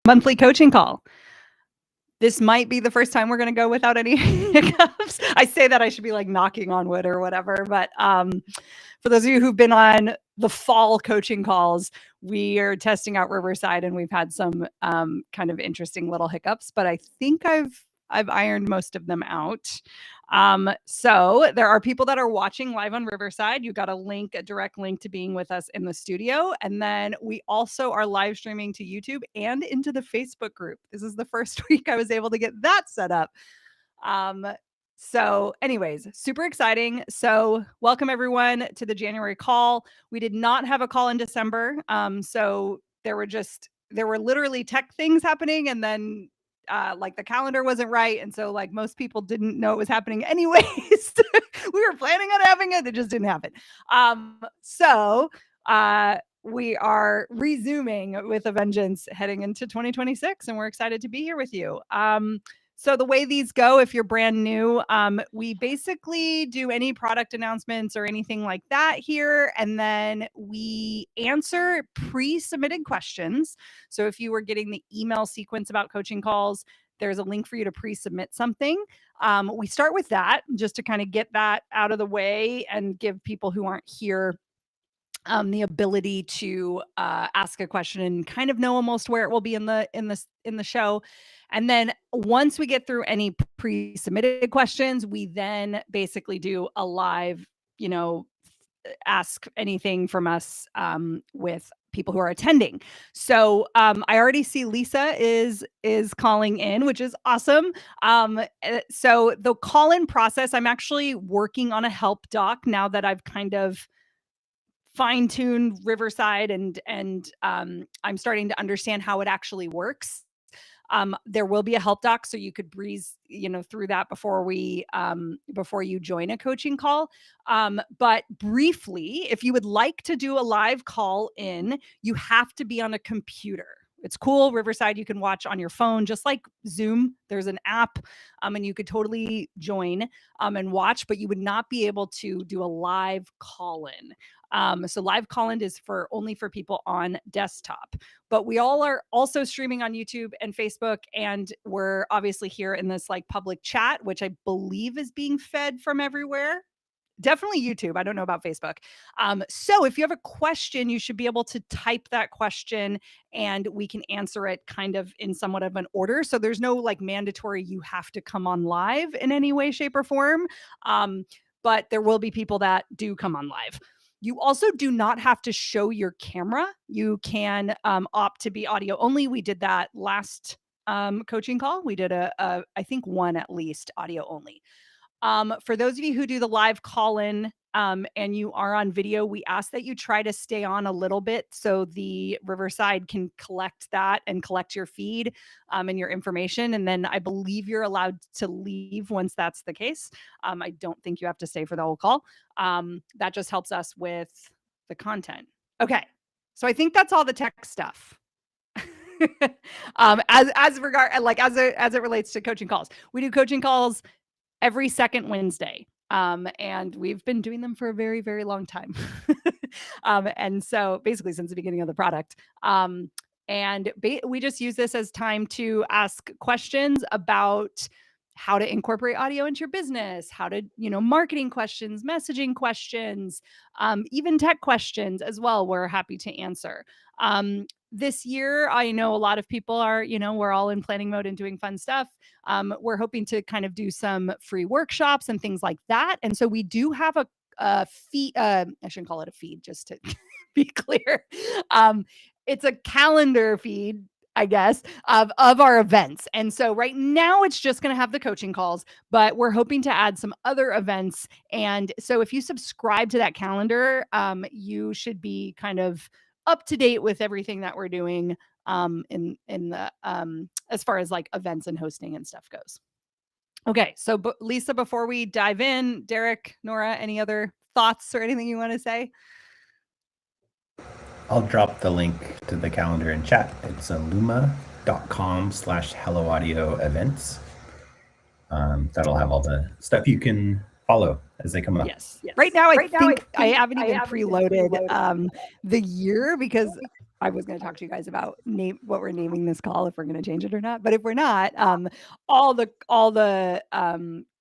monthly coaching call. This might be the first time we're going to go without any hiccups. I say that I should be like knocking on wood or whatever, but for those of you who've been on the fall coaching calls, we are testing out Riverside, and we've had some kind of interesting little hiccups, but I think I've ironed most of them out. So there are people that are watching live on Riverside. You got a direct link to being with us in the studio. And then we also are live streaming to YouTube and into the Facebook group. This is the first week I was able to get that set up. So anyways, super exciting. So welcome everyone to the January call. We did not have a call in December. So there were literally tech things happening, and then like the calendar wasn't right. And so like most people didn't know it was happening anyways. We were planning on having it. It just didn't happen. So we are resuming with a vengeance heading into 2026, and we're excited to be here with you. So the way these go, if you're brand new, we basically do any product announcements or anything like that here, and then we answer pre-submitted questions. So if you were getting the email sequence about coaching calls, there's a link for you to pre-submit something. We start with that just to kind of get that out of the way and give people who aren't here the ability to ask a question and kind of know almost where it will be in the show. And then once we get through any pre-submitted questions, we then basically do a live, ask anything from us with people who are attending. So I already see Lisa is calling in, which is awesome. So the call-in process, I'm actually working on a help doc now that I've kind of fine-tuned Riverside and I'm starting to understand how it actually works. There will be a help doc, so you could breeze, through that before you join a coaching call. But briefly, if you would like to do a live call in, you have to be on a computer. It's cool. Riverside, you can watch on your phone, just like Zoom. There's an app, and you could totally join and watch, but you would not be able to do a live call-in. So live call-in is only for people on desktop, but we all are also streaming on YouTube and Facebook, and we're obviously here in this like public chat, which I believe is being fed from everywhere. Definitely YouTube. I don't know about Facebook. So if you have a question, you should be able to type that question and we can answer it kind of in somewhat of an order. So there's no like mandatory, you have to come on live in any way, shape, or form. But there will be people that do come on live. You also do not have to show your camera. You can opt to be audio only. We did that last coaching call. We did I think one at least audio only. For those of you who do the live call-in and you are on video, we ask that you try to stay on a little bit so the Riverside can collect that and collect your feed and your information. And then I believe you're allowed to leave once that's the case. I don't think you have to stay for the whole call. That just helps us with the content. Okay, so I think that's all the tech stuff. As it relates to coaching calls, we do coaching calls every second Wednesday. And we've been doing them for a very, very long time. And so basically since the beginning of the product. And we just use this as time to ask questions about how to incorporate audio into your business, how to, marketing questions, messaging questions, even tech questions as well. We're happy to answer. This year, I know a lot of people are, we're all in planning mode and doing fun stuff. We're hoping to kind of do some free workshops and things like that. And so we do have a feed, I shouldn't call it a feed, just to be clear. It's a calendar feed, I guess, of our events. And so right now it's just going to have the coaching calls, but we're hoping to add some other events. And so if you subscribe to that calendar, you should be kind of up to date with everything that we're doing in the as far as like events and hosting and stuff goes. Okay, so Lisa, before we dive in, Derek, Nora, any other thoughts or anything you want to say? I'll drop the link to the calendar in chat. It's luma.com/helloaudio-events. That'll have all the stuff you can follow as they come up. Yes. Right now, I think I haven't even preloaded the year because I was going to talk to you guys about what we're naming this call, if we're going to change it or not. But if we're not, all the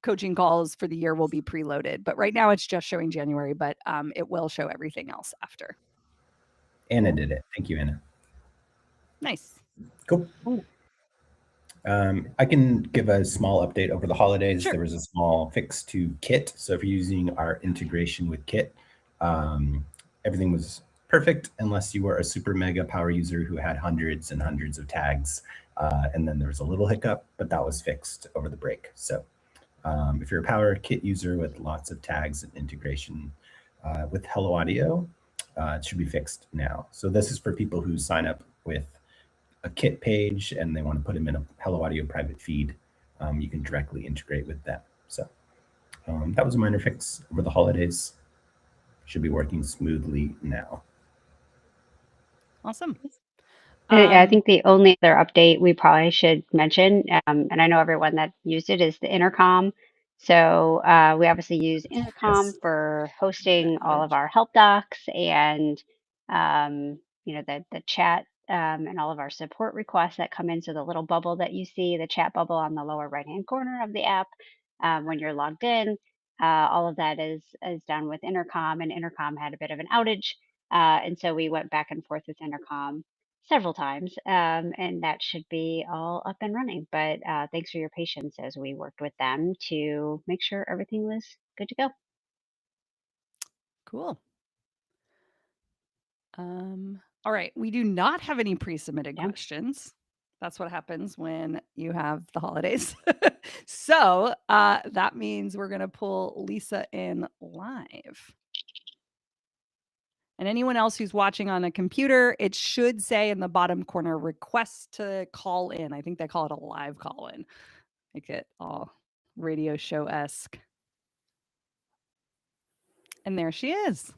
coaching calls for the year will be preloaded. But right now it's just showing January, but it will show everything else after. Anna did it. Thank you, Anna. Nice. Cool. I can give a small update over the holidays. Sure. There was a small fix to Kit. So if you're using our integration with Kit, everything was perfect unless you were a super mega power user who had hundreds and hundreds of tags. And then there was a little hiccup, but that was fixed over the break. So if you're a power Kit user with lots of tags and integration with Hello Audio, it should be fixed now. So this is for people who sign up with a Kit page and they want to put them in a Hello Audio private feed. You can directly integrate with them. So that was a minor fix over the holidays. Should be working smoothly now. Awesome. I think the only other update we probably should mention, and I know everyone that used it, is the intercom. So we obviously use intercom for hosting all of our help docs and the chat and all of our support requests that come in. So the little bubble that you see, the chat bubble on the lower right hand corner of the app when you're logged in, all of that is done with intercom. And intercom had a bit of an outage, and so we went back and forth with intercom several times, and that should be all up and running. But thanks for your patience as we worked with them to make sure everything was good to go. Cool. All right. We do not have any pre-submitted questions. That's what happens when you have the holidays. So that means we're going to pull Lisa in live. And anyone else who's watching on a computer, it should say in the bottom corner, request to call in. I think they call it a live call in. Make it all radio show-esque. And there she is.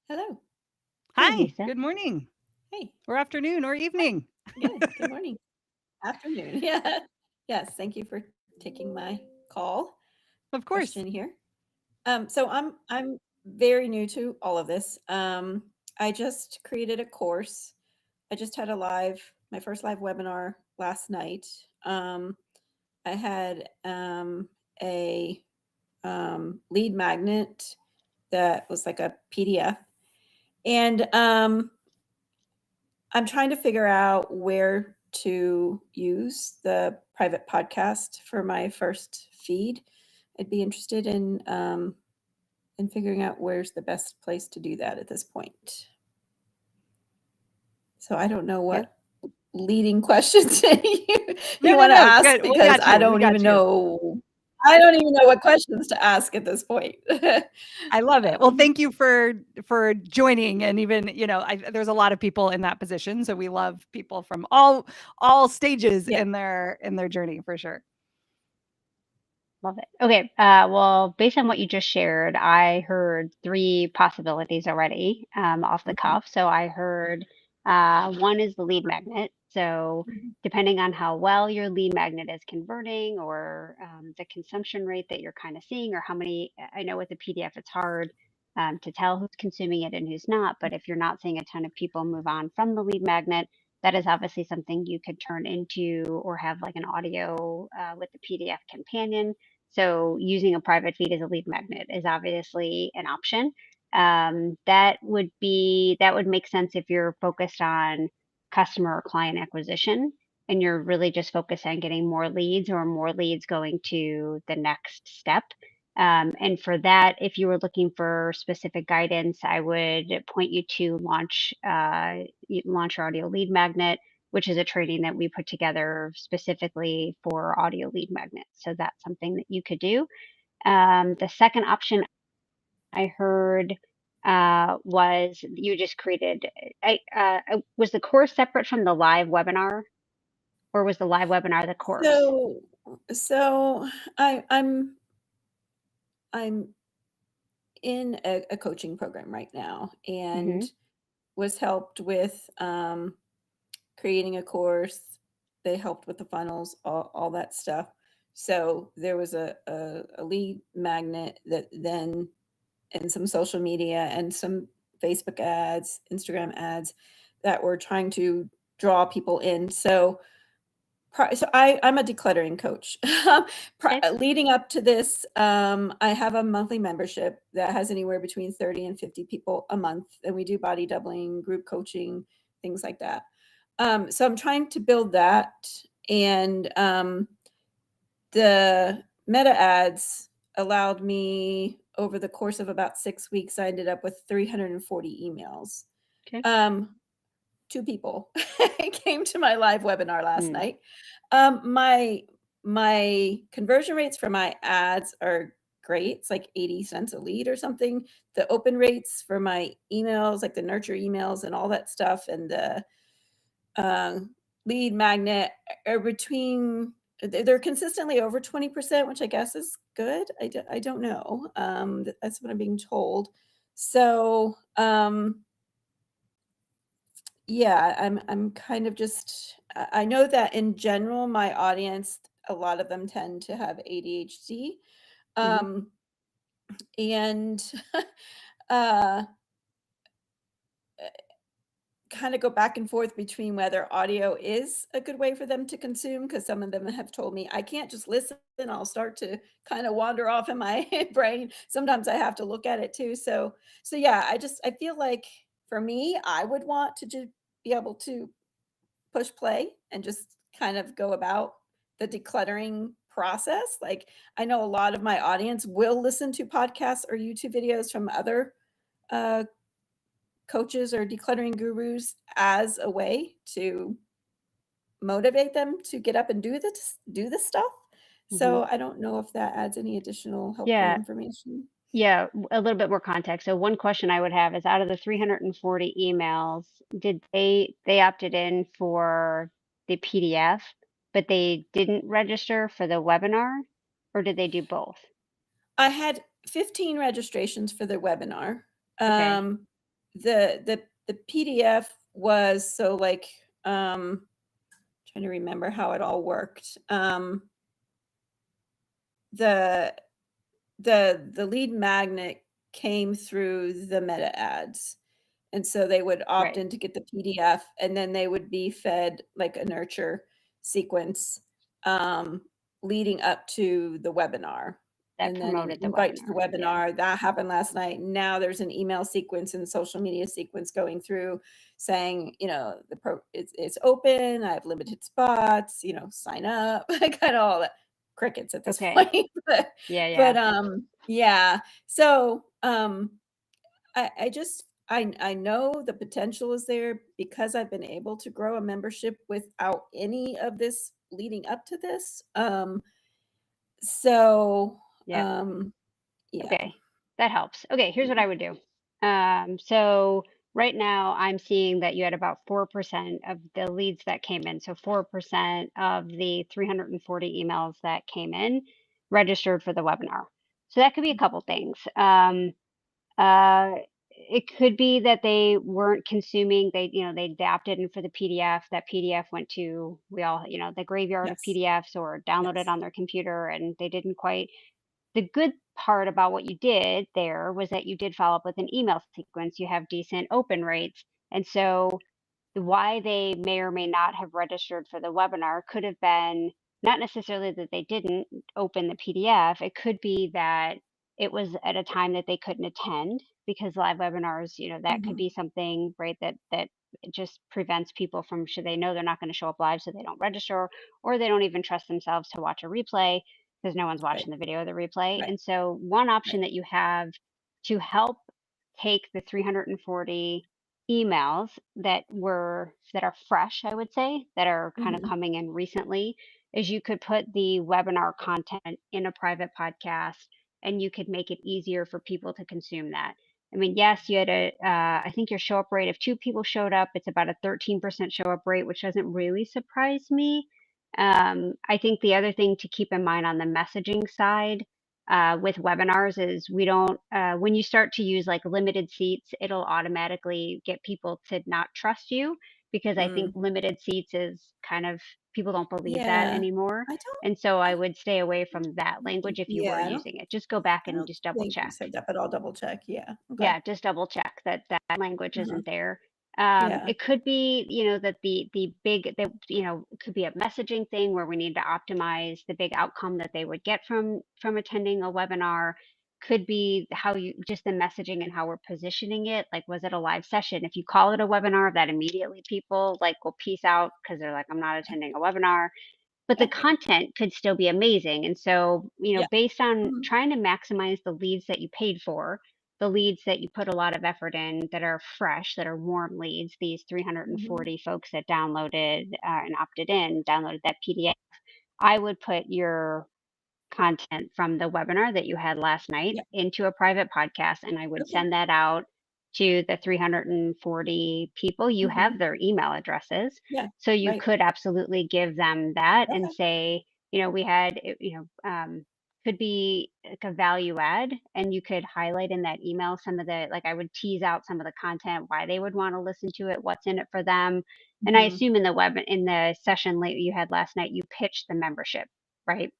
Hello. Hi. Lisa. Good morning. Hey. Or afternoon or evening. Good morning. Afternoon. Yeah. Yes. Thank you for taking my call. Of course. Question here. So I'm very new to all of this. I just created a course. I just had my first live webinar last night. I had a lead magnet that was like a PDF. And I'm trying to figure out where to use the private podcast for my first feed. I'd be interested in figuring out where's the best place to do that at this point. So I don't know what leading questions you want to ask. Good. Because I don't even know. I don't even know what questions to ask at this point. I love it. Well, thank you for joining. And even, there's a lot of people in that position. So we love people from all stages in their journey for sure. Love it. Okay. Well, based on what you just shared, I heard 3 possibilities already off the cuff. So I heard one is the lead magnet. So depending on how well your lead magnet is converting or the consumption rate that you're kind of seeing or how many, I know with the PDF, it's hard to tell who's consuming it and who's not. But if you're not seeing a ton of people move on from the lead magnet, that is obviously something you could turn into or have like an audio with the PDF companion. So using a private feed as a lead magnet is obviously an option. That would make sense if you're focused on customer or client acquisition and you're really just focused on getting more leads or more leads going to the next step. And for that, if you were looking for specific guidance, I would point you to Launch Your Audio Lead Magnet, which is a training that we put together specifically for audio lead magnets. So that's something that you could do. The second option I heard was you just created. Was the course separate from the live webinar, or was the live webinar the course? So I'm in a coaching program right now, and was helped with creating a course. They helped with the funnels, all that stuff. So there was a lead magnet that then, and some social media and some Facebook ads, Instagram ads that were trying to draw people in. So I'm a decluttering coach. Leading up to this, I have a monthly membership that has anywhere between 30 and 50 people a month, and we do body doubling, group coaching, things like that. So I'm trying to build that, and the meta ads allowed me, over the course of about 6 weeks, I ended up with 340 emails. Okay. 2 people came to my live webinar last night. My conversion rates for my ads are great. It's like 80 cents a lead or something. The open rates for my emails, like the nurture emails and all that stuff, and the lead magnet are they're consistently over 20%, which I guess is good. I don't know. That's what I'm being told. So, yeah, I'm kind of just, I know that in general, my audience, a lot of them tend to have ADHD. And uh, kind of go back and forth between whether audio is a good way for them to consume, because some of them have told me I can't just listen, I'll start to kind of wander off in my brain. Sometimes I have to look at it too. So yeah, I feel like for me, I would want to just be able to push play and just kind of go about the decluttering process. Like, I know a lot of my audience will listen to podcasts or YouTube videos from other coaches or decluttering gurus as a way to motivate them to get up and do this stuff. So I don't know if that adds any additional helpful Yeah. information. Yeah, a little bit more context. So one question I would have is, out of the 340 emails, did they opted in for the PDF, but they didn't register for the webinar, or did they do both? I had 15 registrations for the webinar. Okay. The PDF was, so like, trying to remember how it all worked. The lead magnet came through the meta ads. And so they would opt Right. in to get the PDF, and then they would be fed like a nurture sequence leading up to the webinar. That And then an promoted the invite to the webinar. Yeah. webinar. That happened last night. Now there's an email sequence and social media sequence going through saying, it's open. I have limited spots, sign up, kind of all that. Crickets at this Okay. point. But Yeah. yeah. So I know the potential is there because I've been able to grow a membership without any of this leading up to this. So Yeah. yeah. Okay, that helps. Okay, here's what I would do. So right now I'm seeing that you had about 4% of the leads that came in. So 4% of the 340 emails that came in registered for the webinar. So that could be a couple things. Uh, it could be that they weren't consuming, they adapted in for the PDF. That PDF went to, the graveyard of Yes. PDFs, or downloaded Yes. on their computer, and they didn't quite. The good part about what you did there was that you did follow up with an email sequence. You have decent open rates. And so why they may or may not have registered for the webinar could have been not necessarily that they didn't open the PDF. It could be that it was at a time that they couldn't attend, because live webinars, that could be something, right, that just prevents people from, should they know they're not going to show up live, so they don't register, or they don't even trust themselves to watch a replay because no one's watching the video of the replay. Right. And so one option that you have to help take the 340 emails that are fresh, I would say, that are kind of coming in recently, is you could put the webinar content in a private podcast, and you could make it easier for people to consume that. I mean, yes, you had I think your show up rate, if 2 people showed up, it's about a 13% show up rate, which doesn't really surprise me. I think the other thing to keep in mind on the messaging side with webinars is, we don't, when you start to use like limited seats, it'll automatically get people to not trust you, because I think limited seats is kind of people don't believe that Yeah. anymore. I don't And so I would stay away from that language if you were yeah, I don't using it. Just go back I and don't just double think you check. said that, but I'll double check. Yeah. Okay. Yeah, just double check that that language Uh-huh. isn't there. Yeah. It could be, that the big that it could be a messaging thing where we need to optimize the big outcome that they would get from attending a webinar. Could be how you just the messaging and how we're positioning it. Like, was it a live session? If you call it a webinar, that immediately people like will peace out because they're like, I'm not attending a webinar, but the content could still be amazing. And so, Yeah. based on Mhm. trying to maximize the leads that you paid for, the leads that you put a lot of effort in that are fresh, that are warm leads, these Mhm. 340 folks that downloaded and opted in, downloaded that PDF, I would put your content from the webinar that you had last night Yeah. into a private podcast, and I would Okay. send that out to the 340 people. You have Mhm. their email addresses, Yeah. so you Right. could absolutely give them that and Okay. say, we had, could be like a value add, and you could highlight in that email some of the, like, I would tease out some of the content, why they would want to listen to it, what's in it for them. And I Mhm. assume in the session late you had last night, you pitched the membership, right?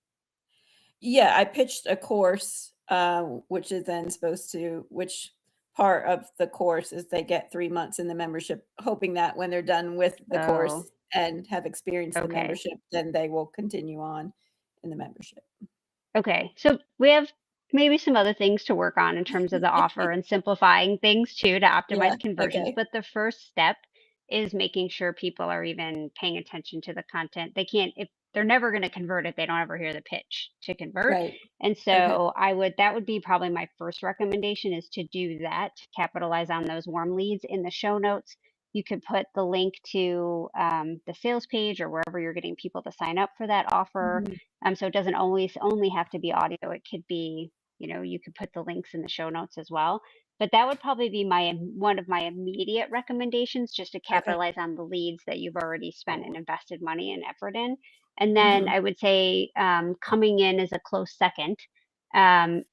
Yeah, I pitched a course, which is then supposed to which part of the course is they get 3 months in the membership, hoping that when they're done with the Oh, course and have experienced the okay. membership, then they will continue on in the membership. Okay. So we have maybe some other things to work on in terms of the offer and simplifying things too to Yeah, optimize conversions. okay. But the first step is making sure people are even paying attention to the content. They can't, if they're never going to convert if they don't ever hear the pitch to convert. Right. And Okay. so that would be probably my first recommendation is to do that, capitalize on those warm leads in the show notes. You could put the link to the sales page or wherever you're getting people to sign up for that offer. Mhm. So it doesn't always only have to be audio. It could be, you could put the links in the show notes as well. But that would probably be one of my immediate recommendations, just to Okay. capitalize on the leads that you've already spent and invested money and effort in. And then Mhm. I would say coming in as a close second,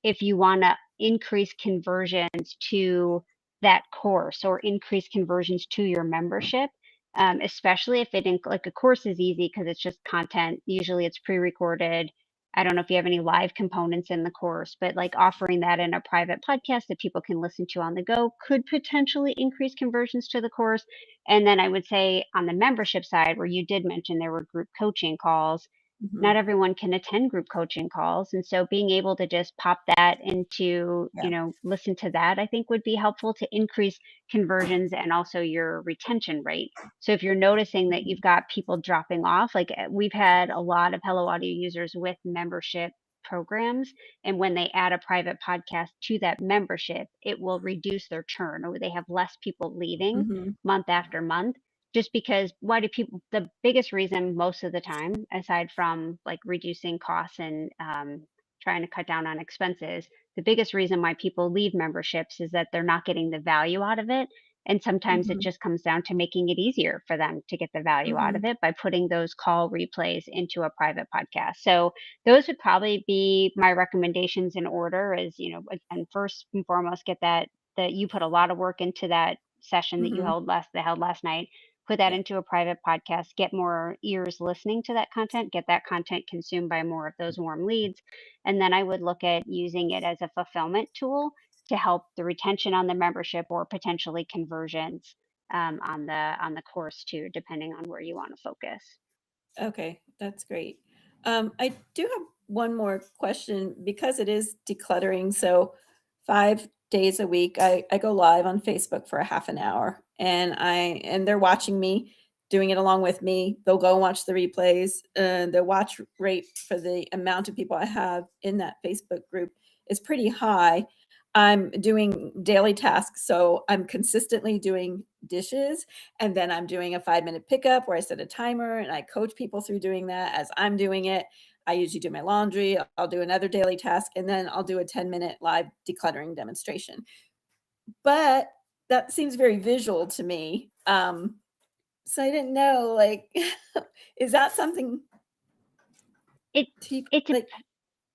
if you want to increase conversions to that course or increase conversions to your membership, especially if like a course is easy because it's just content. Usually it's pre-recorded. I don't know if you have any live components in the course, but like offering that in a private podcast that people can listen to on the go could potentially increase conversions to the course. And then I would say on the membership side, where you did mention there were group coaching calls, not Mhm. everyone can attend group coaching calls. And so being able to just pop that into, Yeah. listen to that, I think would be helpful to increase conversions and also your retention rate. So if you're noticing that Mhm. you've got people dropping off, like we've had a lot of Hello Audio users with membership programs, and when they add a private podcast to that membership, it will reduce their churn, or they have less people leaving Mhm. month after month. Just because, why do people, the biggest reason most of the time, aside from like reducing costs and trying to cut down on expenses, the biggest reason why people leave memberships is that they're not getting the value out of it. And sometimes it Mhm. just comes down to making it easier for them to get the value out of Mhm. it by putting those call replays into a private podcast. So those would probably be my recommendations in order is, again, first and foremost, get that you put a lot of work into that session that you Mhm. held last night, put that Yeah. into a private podcast, get more ears listening to that content, get that content consumed by more of those warm leads. And then I would look at using it as a fulfillment tool to help the retention on the membership or potentially conversions on the course too, depending on where you want to focus. Okay, that's great. I do have one more question because it is decluttering. So 5 days a week, I go live on Facebook for a half an hour and they're watching me doing it along with me. They'll go and watch the replays. The watch rate for the amount of people I have in that Facebook group is pretty high. I'm doing daily tasks. So I'm consistently doing dishes, and then I'm doing a 5-minute pickup where I set a timer and I coach people through doing that as I'm doing it. I usually do my laundry. I'll do another daily task, and then I'll do a 10-minute live decluttering demonstration. But that seems very visual to me. So I didn't know, like, is that something It to it like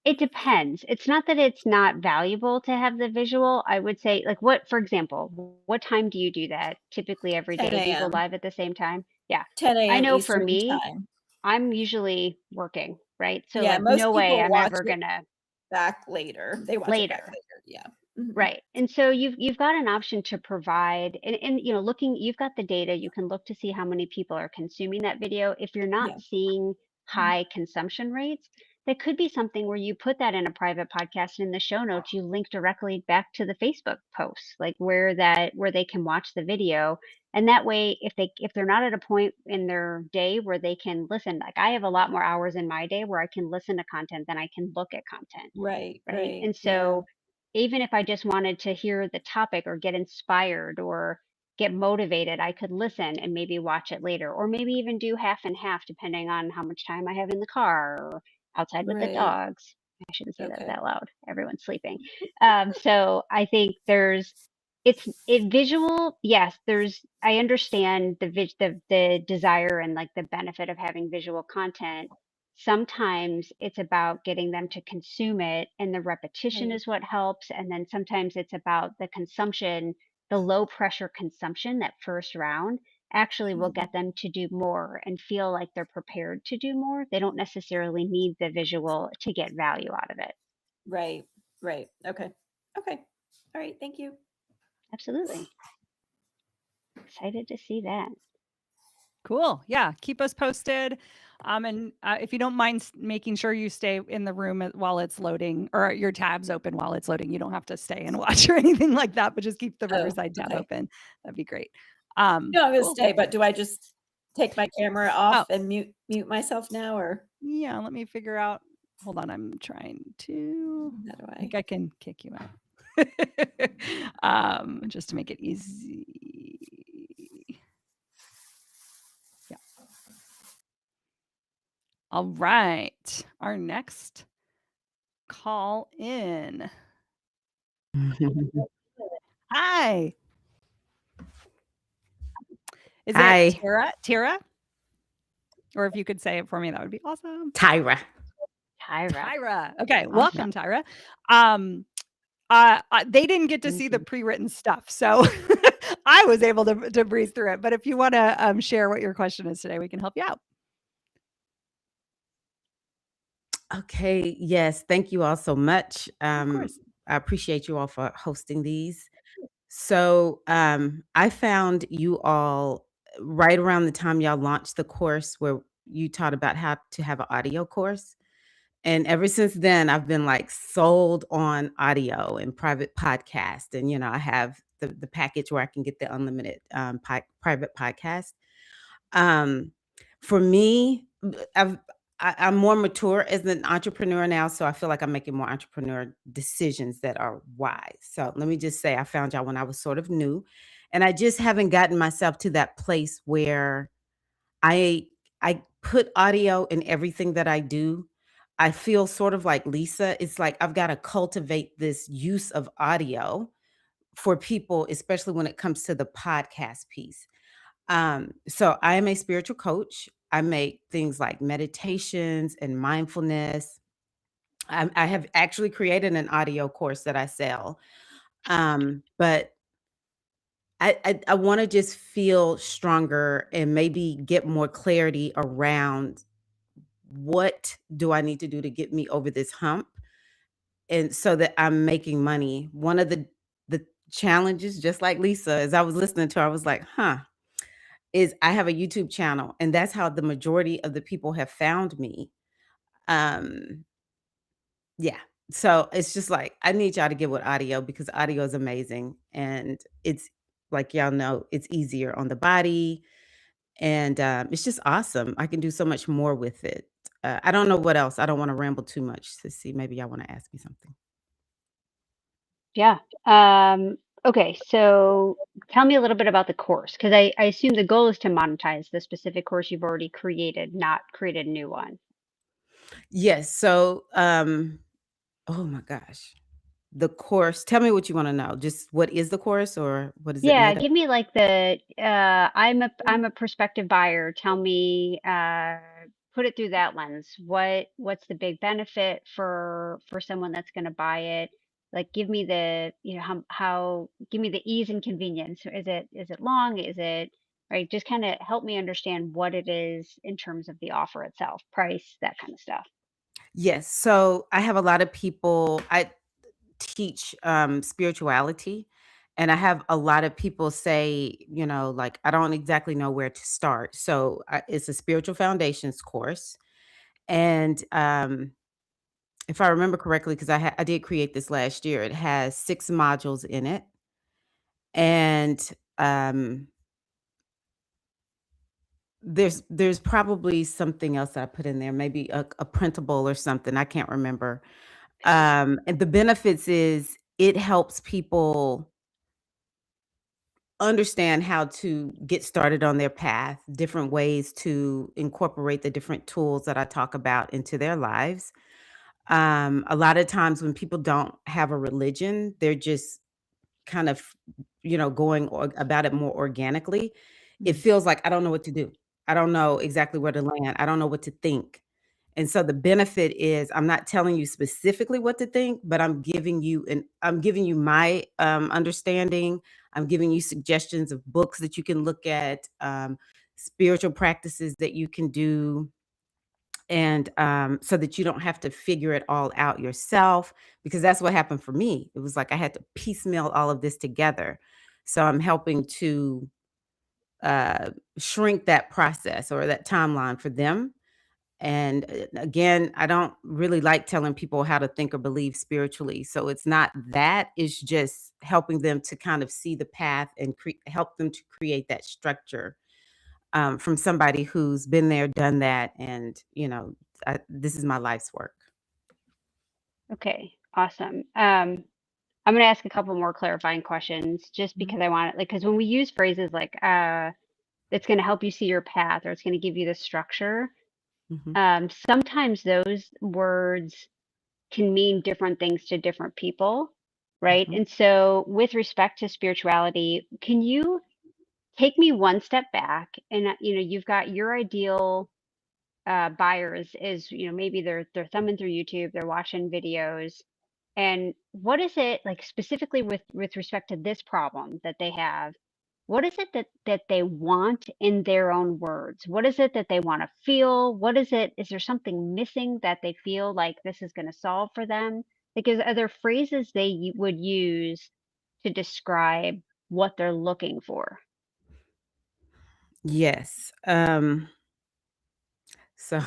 It depends. It's not that it's not valuable to have the visual. I would say, like, for example, what time do you do that? Typically every 10 day. Do you go a.m., live at the same time? Yeah. 10 I a.m. know for Eastern me, time? I'm usually working, right? So Yeah, like most no way people I'm watch ever it gonna back later. They watch it back later. later. Yeah. Mhm. Right. And so you've got an option to provide and you know looking you've got the data, you can look to see how many people are consuming that video. If you're not Yeah. seeing Mhm. high consumption rates, that could be something where you put that in a private podcast and in the show notes you link directly back to the Facebook post, like where they can watch the video. And that way if they're not at a point in their day where they can listen, like I have a lot more hours in my day where I can listen to content than I can look at content, Right, right? right. And Yeah. so even if I just wanted to hear the topic or get inspired or get motivated, I could listen and maybe watch it later, or maybe even do half and half depending on how much time I have in the car or outside with the Right. dogs. I shouldn't say that Okay. that loud. Everyone's sleeping. So I think it visual. Yes, I understand the desire and like the benefit of having visual content. Sometimes it's about getting them to consume it, and the repetition Right. is what helps. And then sometimes it's about the consumption, the low pressure consumption, that first round actually will Mhm. get them to do more and feel like they're prepared to do more. They don't necessarily need the visual to get value out of it. Right. Right. Okay. Okay. All right. Thank you. Absolutely. Excited to see that. Cool. Yeah. Keep us posted. And if you don't mind making sure you stay in the room while it's loading, or your tabs open while it's loading. You don't have to stay and watch or anything like that, but just keep the Oh, Riverside tab okay. open. That'd be great. No, I'm gonna Cool. stay, but do I just take my camera off Oh, and mute myself now, or yeah. Let me figure out. Hold on. I'm trying to. how do I I? think I can kick you out. Just to make it easy. Yeah. All right. Our next call in. Hi. Is it Hi, Tara? Or if you could say it for me, that would be awesome. Tyra. Tyra. Tyra. Okay. Awesome. Welcome, Tyra. They didn't get to Thank see the you. pre-written stuff, so I was able to breeze through it. But if you want to share what your question is today, we can help you out. Okay, yes, thank you all so much. Of course. I appreciate you all for hosting these. So, I found you all right around the time y'all launched the course where you taught about how to have an audio course. And ever since then, I've been like sold on audio and private podcast. And, I have the package where I can get the unlimited private podcast. Um, for me, I'm more mature as an entrepreneur now, so I feel like I'm making more entrepreneur decisions that are wise. So let me just say, I found y'all when I was sort of new, and I just haven't gotten myself to that place where I I put audio in everything that I do. I feel sort of like Lisa. It's like I've got to cultivate this use of audio for people, especially when it comes to the podcast piece. So I am a spiritual coach. I make things like meditations and mindfulness. I have actually created an audio course that I sell. But I want to just feel stronger and maybe get more clarity around what do I need to do to get me over this hump and so that I'm making money. One of the challenges, just like Lisa, as I was listening to her, I was like, is I have a YouTube channel, and that's how the majority of the people have found me. Um, yeah. So it's just like I need y'all to get with audio because audio is amazing, and it's like y'all know it's easier on the body, and it's just awesome. I can do so much more with it. I don't know what else. I don't want to ramble too much to see. Maybe y'all want to ask me something. Yeah. Okay. So tell me a little bit about the course, because I assume the goal is to monetize the specific course you've already created, not create a new one. Yes. So, oh my gosh, the course. Tell me what you want to know. Just what is the course, or what is it Yeah, made of? give me like I'm a prospective buyer. Tell me, put it through that lens. What's the big benefit for someone that's going to buy it? Like give me the, how give me the ease and convenience. Is it long? Is it right? Just kind of help me understand what it is in terms of the offer itself, price, that kind of stuff. Yes. So I have a lot of people. I teach spirituality, and I have a lot of people say, like, I don't exactly know where to start. So it's a spiritual foundations course, and if I remember correctly, because I did create this last year, it has 6 modules in it, and there's probably something else that I put in there, maybe a printable or something. I can't remember. And the benefits is it helps people understand how to get started on their path, different ways to incorporate the different tools that I talk about into their lives. A lot of times when people don't have a religion, they're just kind of, going about it more organically. It feels like I don't know what to do. I don't know exactly where to land. I don't know what to think. And so the benefit is I'm not telling you specifically what to think, but I'm giving you my understanding. I'm giving you suggestions of books that you can look at, spiritual practices that you can do, and so that you don't have to figure it all out yourself, because that's what happened for me. It was like I had to piecemeal all of this together. So I'm helping to uh, shrink that process or that timeline for them. And again, I don't really like telling people how to think or believe spiritually. So it's not that, it's just helping them to kind of see the path and help them to create that structure, from somebody who's been there, done that. And, this is my life's work. Okay, awesome. I'm going to ask a couple more clarifying questions just Mhm. because I want it, like, because when we use phrases like, it's going to help you see your path or it's going to give you the structure, Mhm. sometimes those words can mean different things to different people, right? Mhm. And so, with respect to spirituality, can you take me one step back and you've got your ideal buyers is maybe they're thumbing through YouTube, they're watching videos, and what is it like specifically with respect to this problem that they have? What is it that they want in their own words? What is it that they want to feel? What is it? Is there something missing that they feel like this is going to solve for them? Because are there phrases they would use to describe what they're looking for? Yes. So,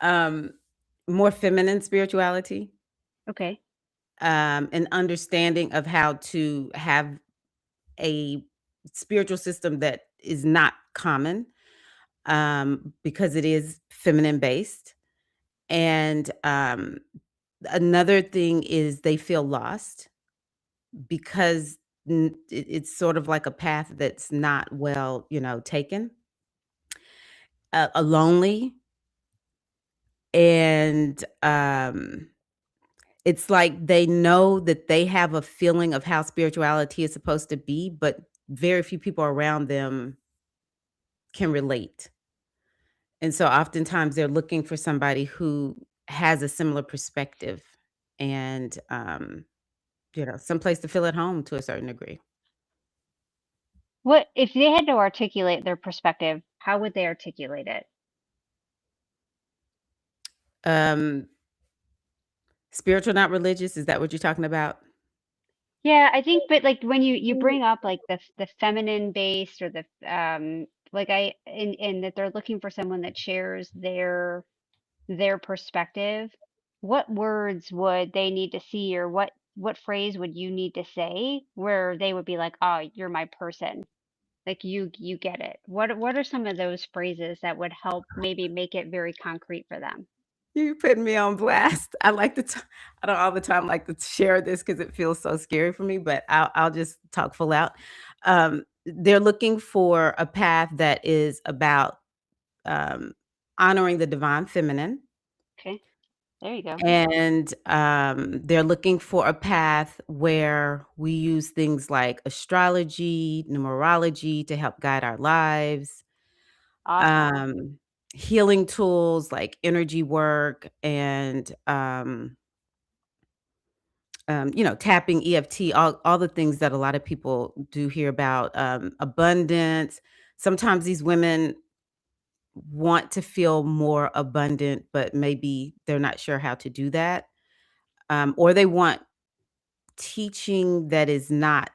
um, more feminine spirituality, Okay. an understanding of how to have a spiritual system that is not common, because it is feminine based. And another thing is they feel lost because it's sort of like a path that's not well, taken, a lonely, and it's like they know that they have a feeling of how spirituality is supposed to be, but very few people around them can relate. And so oftentimes they're looking for somebody who has a similar perspective and, someplace to feel at home to a certain degree. What if they had to articulate their perspective, how would they articulate it? Um, Spiritual, not religious. Is that what you're talking about? Yeah, I think, but like when you bring up like the feminine based or the like and that they're looking for someone that shares their perspective, what words would they need to see or what phrase would you need to say where they would be like, "Oh, you're my person." Like you get it. What are some of those phrases that would help maybe make it very concrete for them? You putting me on blast. I don't all the time like to share this because it feels so scary for me, but I'll just talk full out. They're looking for a path that is about um, honoring the divine feminine, Okay. There you go. and they're looking for a path where we use things like astrology, numerology to help guide our lives, Awesome. um, healing tools like energy work and tapping EFT, all the things that a lot of people do hear about, abundance, sometimes these women want to feel more abundant, but maybe they're not sure how to do that. Or they want teaching that is not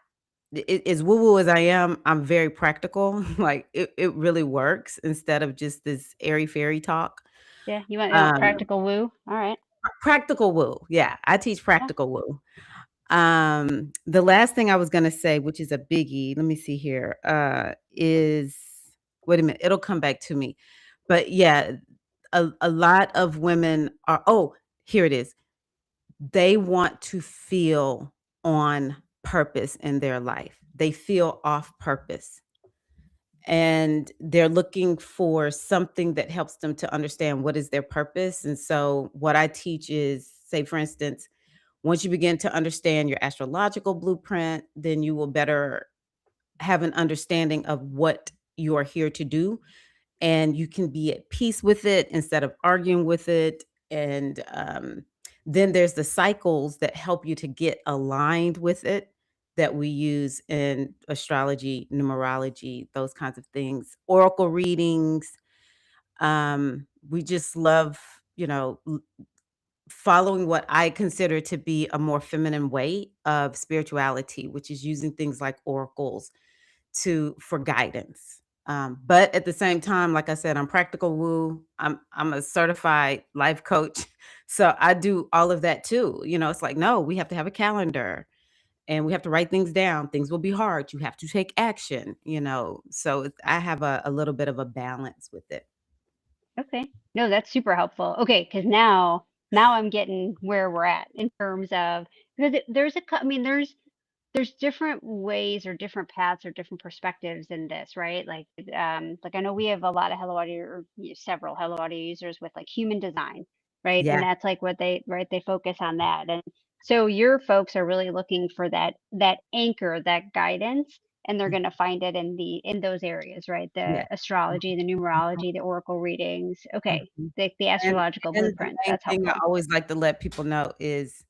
as woo woo as I am. I'm very practical. Like it really works instead of just this airy fairy talk. Yeah, you want Um, practical woo? All right. Practical woo. Yeah, I teach practical woo. The last thing I was gonna say, which is a biggie, let me see here, is wait a minute, it'll come back to me. But yeah, a lot of women are here it is. They want to feel on purpose in their life. They feel off purpose. And they're looking for something that helps them to understand what is their purpose. And so what I teach is, say, for instance, once you begin to understand your astrological blueprint, then you will better have an understanding of what you are here to do. And you can be at peace with it instead of arguing with it. And then there's the cycles that help you to get aligned with it that we use in astrology, numerology, those kinds of things, oracle readings. We just love, following what I consider to be a more feminine way of spirituality, which is using things like oracles for guidance. But at the same time, like I said, I'm practical woo. I'm a certified life coach. So I do all of that too. It's like, no, we have to have a calendar and we have to write things down. Things will be hard. You have to take action, So I have a little bit of a balance with it. Okay. No, that's super helpful. Okay, because now I'm getting where we're at in terms of, because I mean, there's different ways or different paths or different perspectives in this, right? Like I know we have a lot of Hello Audio, or several Hello Audio users with like human design, right? Yeah. And that's like what they focus on that. And so your folks are really looking for that anchor, that guidance, and they're going to find it in those areas, right? Yeah. The astrology, the numerology, the oracle readings. Okay, Mhm. the And astrological and the blueprints. main That's thing I helpful. always like to let people know is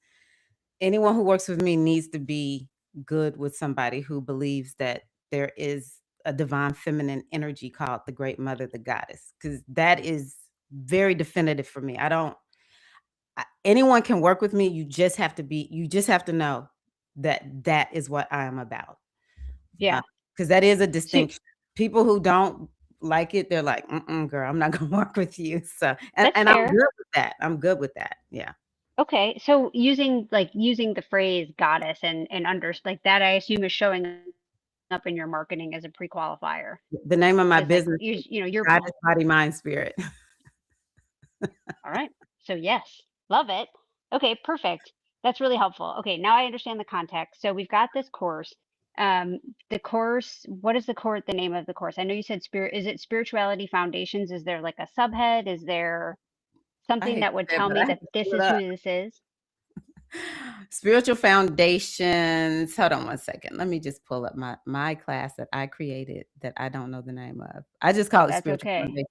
anyone who works with me needs to be good with somebody who believes that there is a divine feminine energy called the Great Mother, the Goddess, because that is very definitive for me. Anyone can work with me. You just have to know that is what I am about. Yeah. Because that is a So distinction. People who don't like it, they're like, girl, I'm not gonna work with you. So, that's and I'm fair. good with that. I'm good with that. Yeah. Okay, so using the phrase goddess and under like that, I assume is showing up in your marketing as a pre-qualifier. The name of my Is like business is you're Goddess Body Mind Spirit. all right. So yes, love it. Okay, perfect. That's really helpful. Okay, now I understand the context. So we've got this course. The course, what is the name of the course? I know you said is it Spirituality Foundations? Is there like a subhead? Is there I something hate that to would say it, tell but me I have that to this pull it is up. who this is? Spiritual Foundations. Hold on one second. Let me just pull up my class that I created that I don't know the name of. I just call it That's Spiritual okay. Foundations.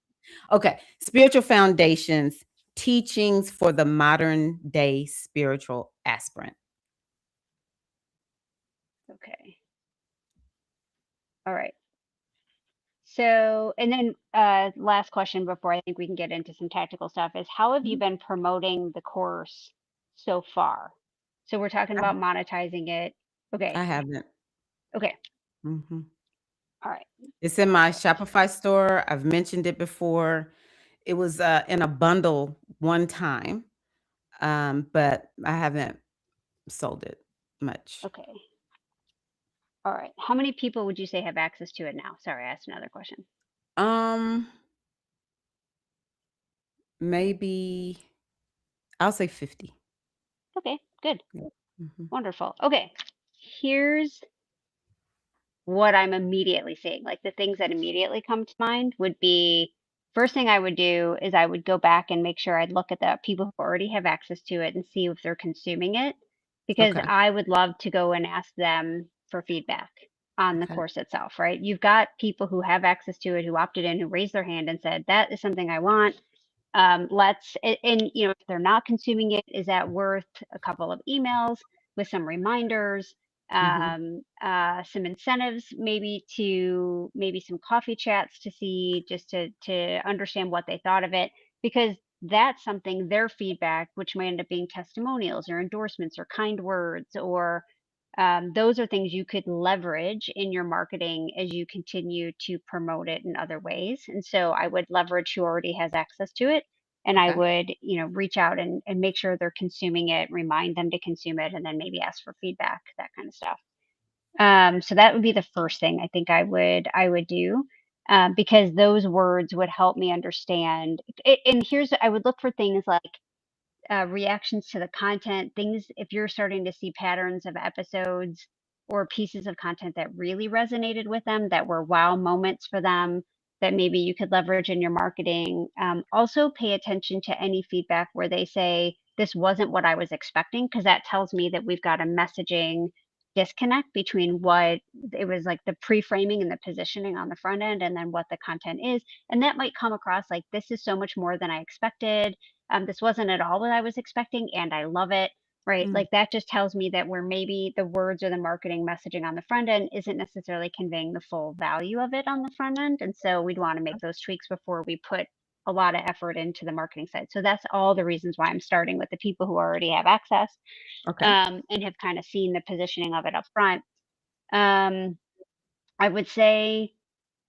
Okay. Spiritual Foundations, Teachings for the Modern Day Spiritual Aspirant. Okay. All right. So, and then last question before I think we can get into some tactical stuff is how have you been promoting the course so far? So we're talking about monetizing it. Okay. I haven't. Okay. hmm All right. It's in my Perfect. Shopify store. I've mentioned it before. It was in a bundle one time, but I haven't sold it much. Okay. All right. How many people would you say have access to it now? Sorry, I asked another question. Um, Maybe I'll say 50. Okay. Good. Yeah. Mhm. Wonderful. Okay. Here's what I'm immediately seeing. Like the things that immediately come to mind would be first thing I would do is I would go back and make sure I'd look at the people who already have access to it and see if they're consuming it because Okay. I would love to go and ask them for feedback on the Okay. course itself, right? You've got people who have access to it, who opted in, who raised their hand and said, that is something I want. If they're not consuming it, is that worth a couple of emails with some reminders? some incentives, maybe some coffee chats to see, just to understand what they thought of it, because that's something, their feedback, which may end up being testimonials or endorsements or kind words, or those are things you could leverage in your marketing as you continue to promote it in other ways. And so I would leverage who already has access to it. And I Okay. would, reach out and make sure they're consuming it, remind them to consume it, and then maybe ask for feedback, that kind of stuff. So that would be the first thing I think I would do, because those words would help me understand. And I would look for things like reactions to the content, things, if you're starting to see patterns of episodes or pieces of content that really resonated with them, that were wow moments for them, that maybe you could leverage in your marketing. Also, pay attention to any feedback where they say, this wasn't what I was expecting, because that tells me that we've got a messaging disconnect between what it was, like the pre-framing and the positioning on the front end, and then what the content is. And that might come across like, this is so much more than I expected. This wasn't at all what I was expecting, and I love it. Right. Mm. Like, that just tells me that where maybe the words or the marketing messaging on the front end isn't necessarily conveying the full value of it on the front end. And so we'd want to make those tweaks before we put a lot of effort into the marketing side. So that's all the reasons why I'm starting with the people who already have access, Okay. and have kind of seen the positioning of it up front. I would say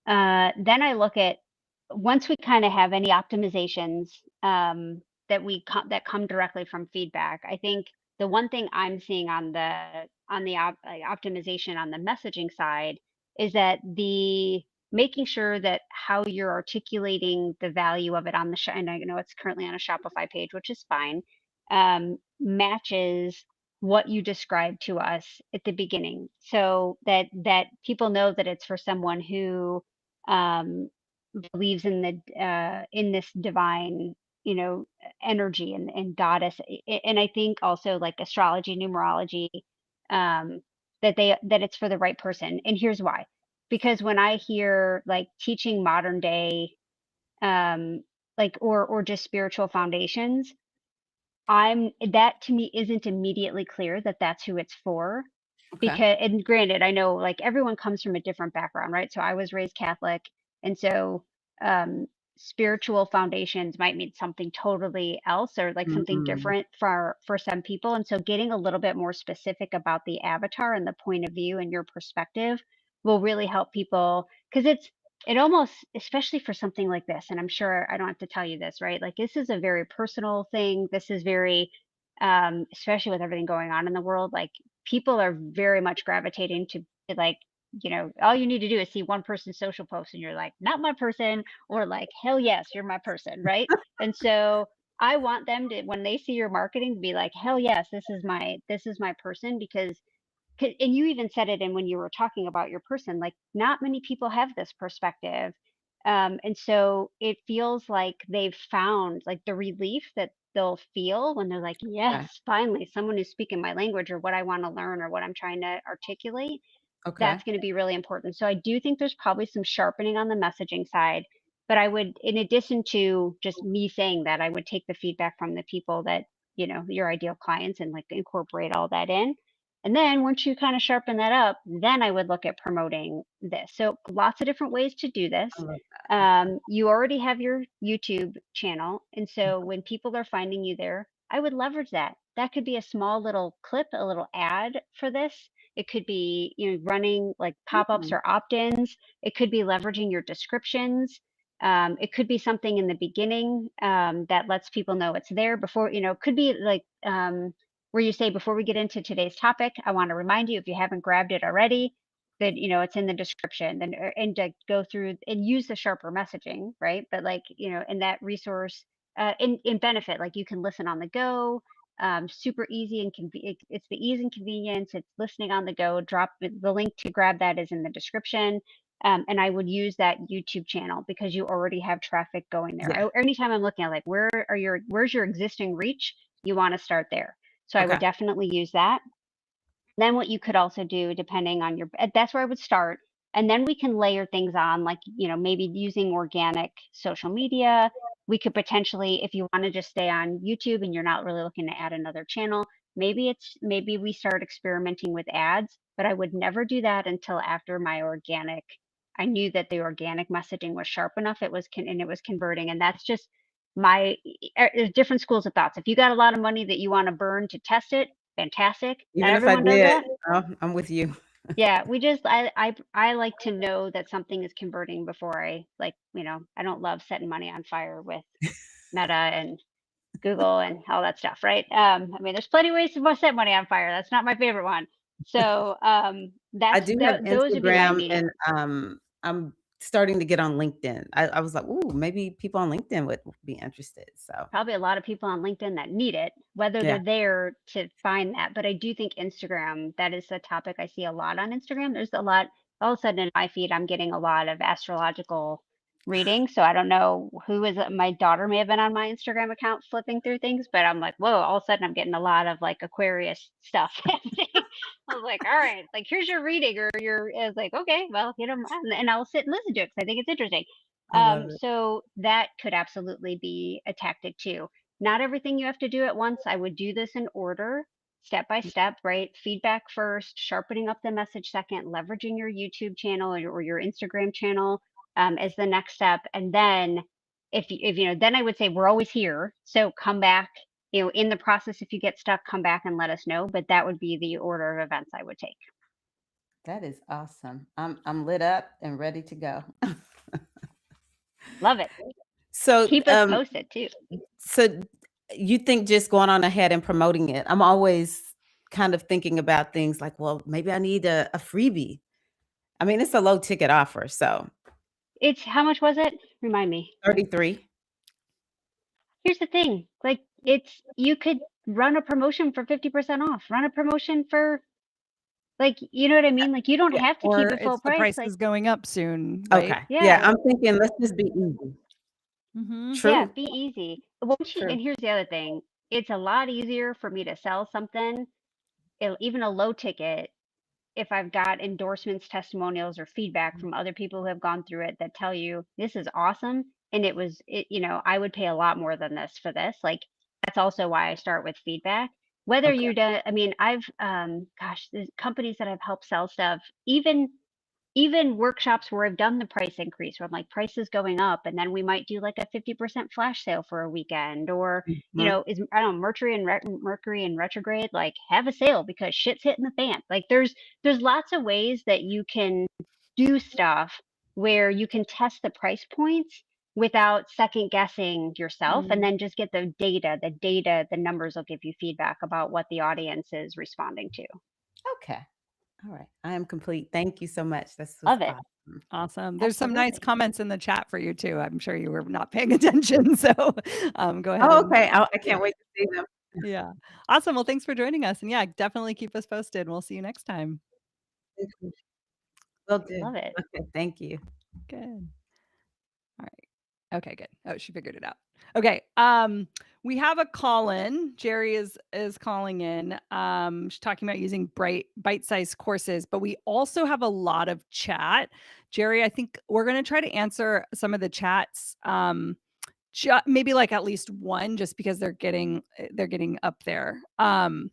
then I look at, once we kind of have any optimizations, that come directly from feedback. I think the one thing I'm seeing on the optimization on the messaging side is that the making sure that how you're articulating the value of it on and I know it's currently on a Shopify page, which is fine, matches what you described to us at the beginning, so that people know that it's for someone who um, believes in in this divine, energy and goddess. And I think also, like, astrology, numerology, that it's for the right person. And here's why: because when I hear, like, teaching modern day, like, or just spiritual foundations, that to me isn't immediately clear that that's who it's for. Okay. Because, and granted, I know, like, everyone comes from a different background, right? So I was raised Catholic, and so um spiritual foundations might mean something totally else, or like something Mm. different for some people. And so getting a little bit more specific about the avatar and the point of view and your perspective will really help people, because it almost, especially for something like this, and I'm sure I don't have to tell you this, right? Like, this is a very personal thing. This is very, especially with everything going on in the world, like, people are very much gravitating to, like, all you need to do is see one person's social post and you're like, not my person, or like, hell yes, you're my person, right? And so I want them to, when they see your marketing, be like, hell yes, this is my person. Because and you even said it in when you were talking about your person, like, not many people have this perspective. And so it feels like they've found, like, the relief that they'll feel when they're like, Okay. yes, finally someone who's speaking my language, or what I want to learn, or what I'm trying to articulate. Okay. That's going to be really important. So I do think there's probably some sharpening on the messaging side. But I would, in addition to just me saying that, I would take the feedback from the people that, your ideal clients, and, like, incorporate all that in. And then once you kind of sharpen that up, then I would look at promoting this. So lots of different ways to do this. I love that. Okay. You already have your YouTube channel. And so when people are finding you there, I would leverage that. That could be a small little clip, a little ad for this. It could be, running like pop-ups Mm. or opt-ins. It could be leveraging your descriptions. It could be something in the beginning, that lets people know it's there before, it could be like, where you say, before we get into today's topic, I want to remind you, if you haven't grabbed it already, that, it's in the description. Then, and to go through and use the sharper messaging, right? But, like, in that resource, in benefit, like, you can listen on the go, super easy and it's the ease and convenience. It's listening on the go. Drop the link to grab that is in the description. And I would use that YouTube channel because you already have traffic going there. Yeah. Anytime I'm looking at, like, where's your existing reach, you want to start there. So I would Okay. definitely use that. Then what you could also do, depending on that's where I would start. And then we can layer things on, like, maybe using organic social media. We could potentially, if you want to just stay on YouTube and you're not really looking to add another channel, maybe we start experimenting with ads. but I would never do that until after my organic. I knew that the organic messaging was sharp enough. It was and it was converting, and that's just my there's different schools of thoughts. If you got a lot of money that you want to burn to test it, fantastic. Not Even if I everyone does did, that. oh, I'm with you. Yeah, I like to know that something is converting before I I don't love setting money on fire with Meta and Google and all that stuff, right? I mean, there's plenty of ways to set money on fire. That's not my favorite one. So I do have those would be my Instagram, immediate. and I'm starting to get on LinkedIn. I was like, ooh, maybe people on LinkedIn would be interested. So Probably a lot of people on LinkedIn that need it, whether yeah, they're there to find that. But I do think Instagram, that is a topic I see a lot on Instagram. There's a lot, all of a sudden in my feed, I'm getting a lot of astrological reading. So I don't know who is it. My daughter may have been on my Instagram account flipping through things, but I'm like, whoa, all of a sudden I'm getting a lot of like Aquarius stuff happening. I was like, all right, like here's your reading or I was like, okay, well, and I'll sit and listen to it because I think it's interesting. I love it. So that could absolutely be a tactic too. Not everything you have to do at once. I would do this in order, step by step, right? Feedback first, sharpening up the message second, leveraging your YouTube channel or your Instagram channel as the next step. And then if then I would say we're always here. So come back, in the process, if you get stuck, come back and let us know. But that would be the order of events I would take. That is awesome. I'm lit up and ready to go. Love it. So Keep us posted too. So you think just going on ahead and promoting it? I'm always kind of thinking about things like, well, maybe I need a freebie. I mean, it's a low ticket offer, so It's how much was it? Remind me. 33. Here's the thing, like you could run a promotion for 50% off. Run a promotion for you know what I mean? Like you don't Yeah. have to Or keep it full it's the price. price Like is going up soon, right? Okay. Yeah, yeah, I'm thinking let's just be easy. Mhm. yeah, True. be easy. Once True. and here's the other thing. It's a lot easier for me to sell something, even a low ticket, if I've got endorsements, testimonials, or feedback from other people who have gone through it that tell you this is awesome and I would pay a lot more than this for this. Like that's also why I start with feedback. Whether Okay. you do, I mean, I've there's companies that I've helped sell stuff, even workshops where I've done the price increase where I'm like, price is going up, and then we might do like a 50% flash sale for a weekend, or Mhm. is I don't know, Mercury in retrograde, like have a sale because shit's hitting the fan. Like there's lots of ways that you can do stuff where you can test the price points without second guessing yourself, and then just get the data. The numbers will give you feedback about what the audience is responding to. Okay. All right. I am complete. Thank you so much. This was Love it. awesome. Awesome. There's some nice Absolutely. comments in the chat for you too. I'm sure you were not paying attention. So go ahead. Oh, And, okay. I can't wait to see them. yeah. Awesome. Well, thanks for joining us. And yeah, definitely keep us posted. We'll see you next time. Will do. Love it. Okay. Thank you. Good. All right. Okay, good. Oh, she figured it out. Okay. We have a call in. Jerry is calling in. She's talking about using bite-sized courses, but we also have a lot of chat. Jerry, I think we're going to try to answer some of the chats. Maybe like at least one, just because they're getting up there. Oh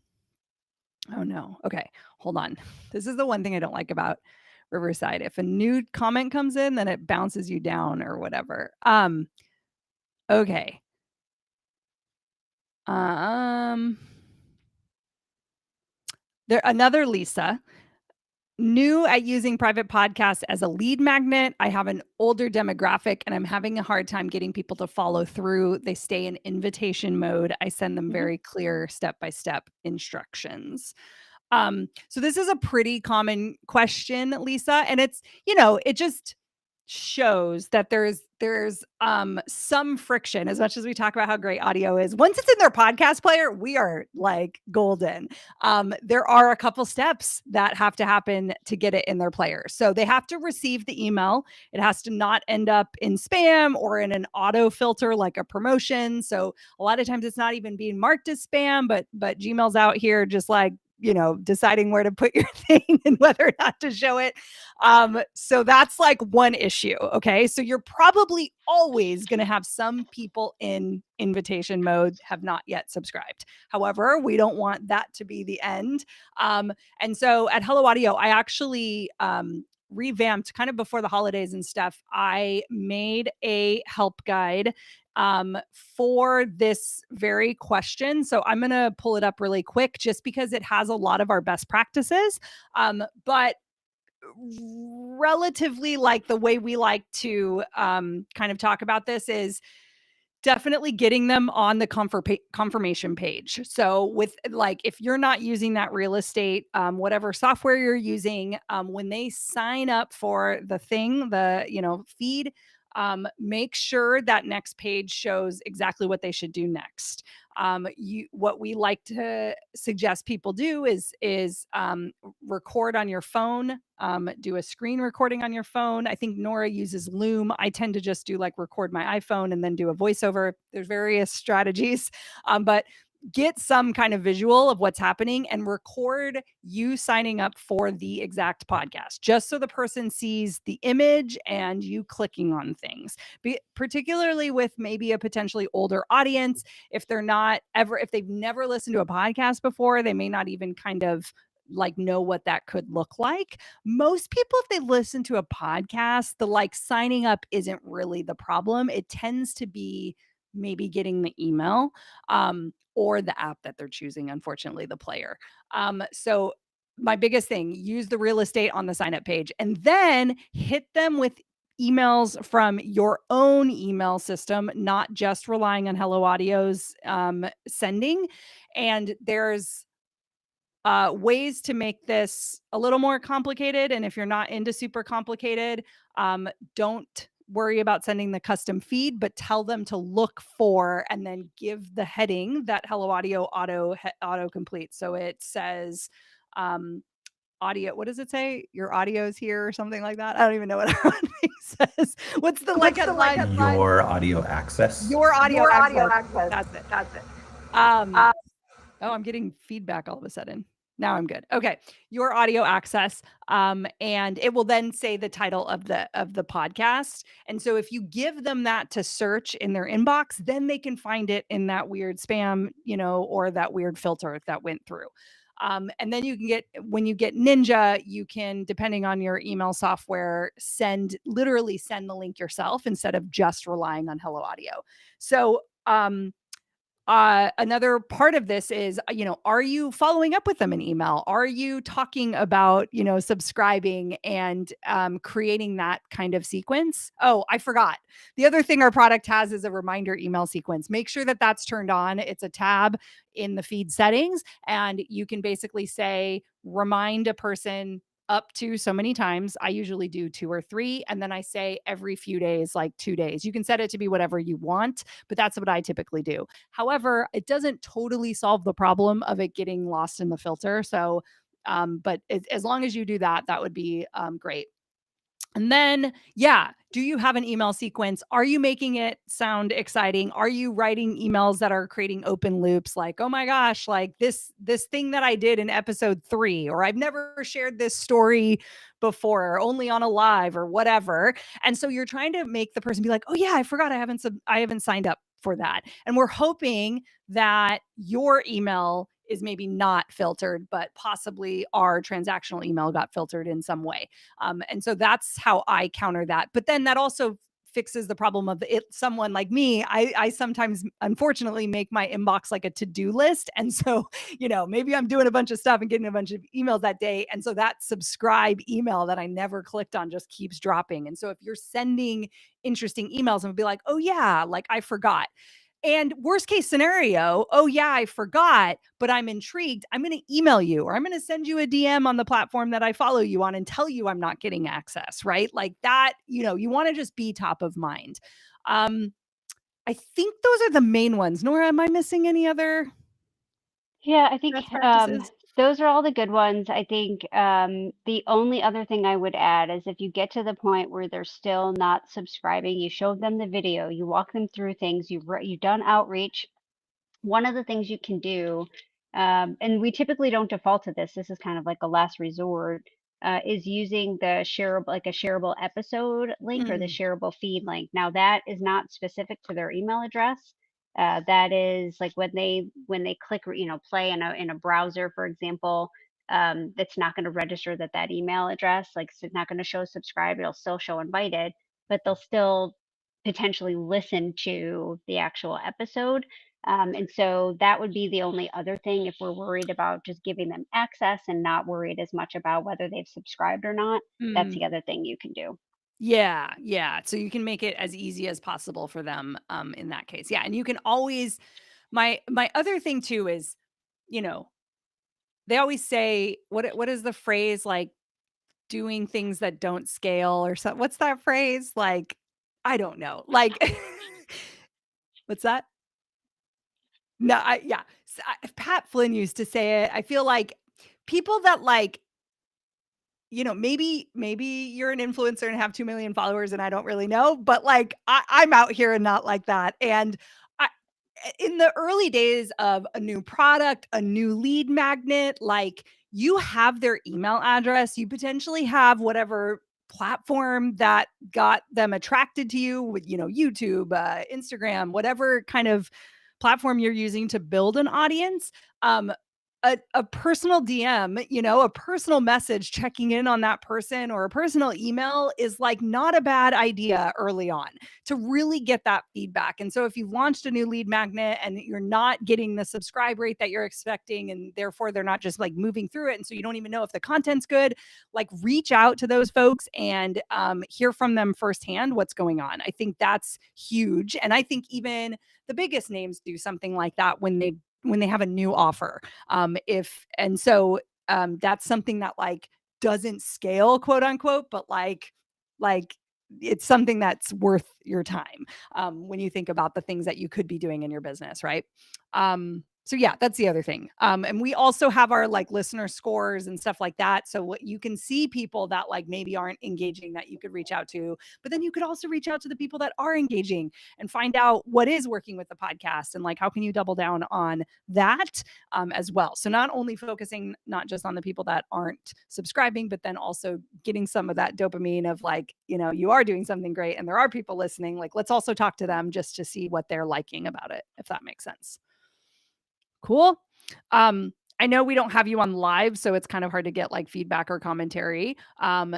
no. Okay, hold on. This is the one thing I don't like about Riverside. If a new comment comes in, then it bounces you down or whatever. Okay. There another Lisa. New at using private podcasts as a lead magnet. I have an older demographic and I'm having a hard time getting people to follow through. They stay in invitation mode. I send them very clear step-by-step instructions. So this is a pretty common question, Lisa, and it's, it just shows that there's some friction. As much as we talk about how great audio is, once it's in their podcast player, we are like golden. There are a couple steps that have to happen to get it in their player. So they have to receive the email. It has to not end up in spam or in an auto filter like a promotion. So a lot of times it's not even being marked as spam, but Gmail's out here just like deciding where to put your thing and whether or not to show it. So that's like one issue. Okay. So you're probably always going to have some people in invitation mode have not yet subscribed. However, we don't want that to be the end. And so at Hello Audio, I actually revamped kind of before the holidays and stuff. I made a help guide for this very question. So I'm going to pull it up really quick just because it has a lot of our best practices. But relatively, like, the way we like to kind of talk about this is definitely getting them on the confirmation page. So with, like, if you're not using that real estate, whatever software you're using, when they sign up for the thing, the feed, make sure that next page shows exactly what they should do next. What we like to suggest people do is record on your phone, do a screen recording on your phone. I think Nora uses Loom. I tend to just do like record my iPhone and then do a voiceover. There's various strategies, but get some kind of visual of what's happening and record you signing up for the exact podcast, just so the person sees the image and you clicking on things. Particularly with maybe a potentially older audience, if they've never listened to a podcast before, they may not even kind of like know what that could look like. Most people, if they listen to a podcast, the like signing up isn't really the problem. It tends to be maybe getting the email, or the app that they're choosing, unfortunately, the player. So my biggest thing, use the real estate on the sign up page and then hit them with emails from your own email system, not just relying on Hello Audio's sending. And there's ways to make this a little more complicated. And if you're not into super complicated, don't worry about sending the custom feed, but tell them to look for and then give the heading that Hello Audio auto complete. So it says audio. What does it say? Your audio is here or something like that. I don't even know what our thing says. What's the like headline? Your audio access. Your audio access. That's it. Oh, I'm getting feedback all of a sudden. Now I'm good. Okay. Your audio access. And it will then say the title of the podcast. And so if you give them that to search in their inbox, then they can find it in that weird spam, or that weird filter that went through. And then when you get Ninja, you can, depending on your email software, literally send the link yourself instead of just relying on Hello Audio. So, another part of this is, are you following up with them in email? Are you talking about, subscribing and creating that kind of sequence? Oh, I forgot. The other thing our product has is a reminder email sequence. Make sure that that's turned on. It's a tab in the feed settings, and you can basically say, remind a person up to so many times. I usually do 2 or 3. And then I say every few days, like 2 days. You can set it to be whatever you want, but that's what I typically do. However, it doesn't totally solve the problem of it getting lost in the filter. So, but as long as you do that, that would be great. And then, do you have an email sequence? Are you making it sound exciting? Are you writing emails that are creating open loops? Like, oh my gosh, like this thing that I did in episode 3, or I've never shared this story before, or only on a live or whatever. And so you're trying to make the person be like, oh yeah, I forgot I haven't signed up for that. And we're hoping that your email is maybe not filtered, but possibly our transactional email got filtered in some way. And so that's how I counter that. But then that also fixes the problem of someone like me. I sometimes, unfortunately, make my inbox like a to-do list. And so, maybe I'm doing a bunch of stuff and getting a bunch of emails that day. And so that subscribe email that I never clicked on just keeps dropping. And so if you're sending interesting emails and be like, oh yeah, like I forgot. And worst case scenario, oh yeah, I forgot, but I'm intrigued. I'm going to email you, or I'm going to send you a DM on the platform that I follow you on and tell you I'm not getting access, right? Like that, you want to just be top of mind. I think those are the main ones. Nora, am I missing any other Yeah, I think best practices? those are all the good ones. I think the only other thing I would add is if you get to the point where they're still not subscribing, you show them the video, you walk them through things, you've done outreach. One of the things you can do And we typically don't default to this. This is kind of like a last resort. Is using the shareable, like a shareable episode link or the shareable feed link. Now that is not specific to their email address. That is like when they click, play in a browser, for example. It's not going to register that email address. Like it's not going to show subscribe. It'll still show invited, but they'll still potentially listen to the actual episode. And so that would be the only other thing if we're worried about just giving them access and not worried as much about whether they've subscribed or not. That's the other thing you can do. Yeah, yeah. So you can make it as easy as possible for them in that case. Yeah, and you can always my other thing too is, they always say what is the phrase, like doing things that don't scale or something. What's that phrase? Like, I don't know. Like what's that? No, yeah. Pat Flynn used to say it. I feel like people that like, maybe you're an influencer and have 2 million followers and I don't really know, but like I'm out here and not like that. And I, in the early days of a new product, a new lead magnet, like you have their email address, you potentially have whatever platform that got them attracted to you with, YouTube, Instagram, whatever kind of platform you're using to build an audience. A personal DM, a personal message checking in on that person or a personal email is like not a bad idea early on to really get that feedback. And so if you've launched a new lead magnet and you're not getting the subscribe rate that you're expecting, and therefore they're not just like moving through it, and so you don't even know if the content's good, like reach out to those folks and hear from them firsthand what's going on. I think that's huge. And I think even the biggest names do something like that when they have a new offer. That's something that like doesn't scale, quote unquote, but like it's something that's worth your time when you think about the things that you could be doing in your business, right? So yeah, that's the other thing. And we also have our like listener scores and stuff like that. So what you can see people that like maybe aren't engaging that you could reach out to, but then you could also reach out to the people that are engaging and find out what is working with the podcast and like how can you double down on that as well. So not only focusing not just on the people that aren't subscribing, but then also getting some of that dopamine of like, you are doing something great and there are people listening. Like let's also talk to them just to see what they're liking about it, if that makes sense. Cool. I know we don't have you on live, so it's kind of hard to get like feedback or commentary.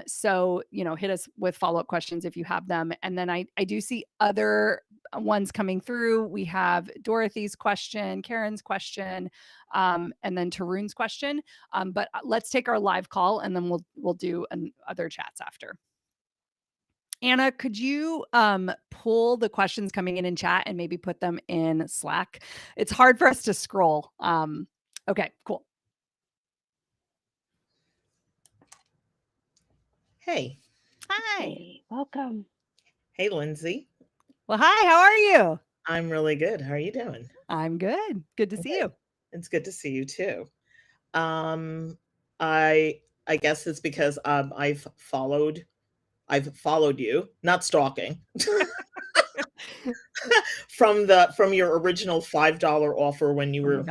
So, hit us with follow-up questions if you have them. And then I do see other ones coming through. We have Dorothy's question, Karen's question, and then Tarun's question. But let's take our live call and then we'll do other chats after. Anna, could you pull the questions coming in chat and maybe put them in Slack? It's hard for us to scroll. Okay, cool. Hey. Hi. Hey, welcome. Hey, Lindsay. Well, hi, how are you? I'm really good. How are you doing? I'm good. Good to see you. It's good to see you too. I guess it's because I've followed you, not stalking. from your original $5 offer when you were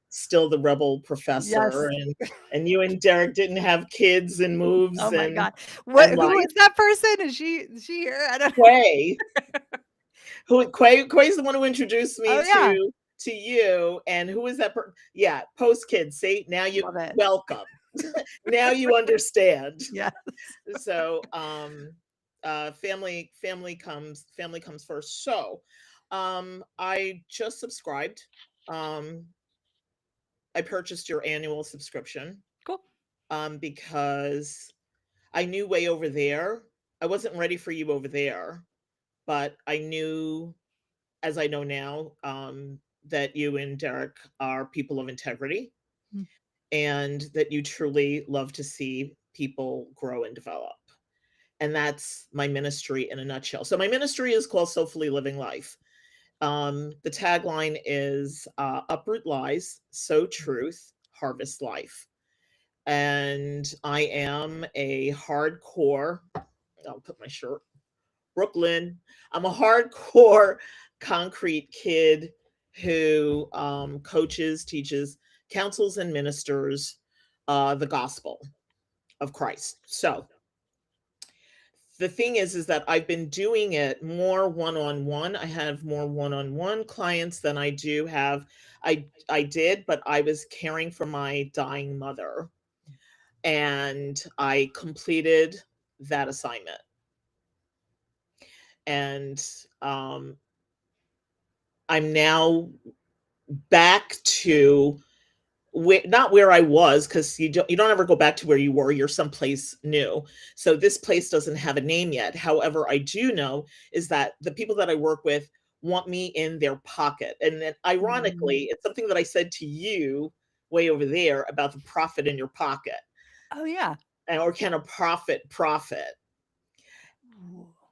still the rebel professor. Yes. and you and Derek didn't have kids and moves. Oh my God. Who is that person? Is she here? I don't Quay. Quay's the one who introduced me to you. And who is that? Yeah. Post kids. See, now you welcome. Now you understand. Yeah. So, family comes first. So, I just subscribed. I purchased your annual subscription. Cool. Because I knew way over there, I wasn't ready for you over there, but I knew, as I know now, that you and Derek are people of integrity, and that you truly love to see people grow and develop. And that's my ministry in a nutshell. So my ministry is called Soulfully Living Life. The tagline is uproot lies, sow truth, harvest life. And I am a hardcore, I'll put my shirt, Brooklyn. I'm a hardcore concrete kid who coaches, teaches counsels and ministers the gospel of Christ. So the thing is that I've been doing it more one-on-one. I have more one-on-one clients than I do have. I did, but I was caring for my dying mother, and I completed that assignment. And I'm now back to not where I was, because you don't ever go back to where you were. You're someplace new. So this place doesn't have a name yet. However, I do know is that the people that I work with want me in their pocket. And then ironically, it's something that I said to you way over there about the profit in your pocket. Oh yeah. Or can a profit?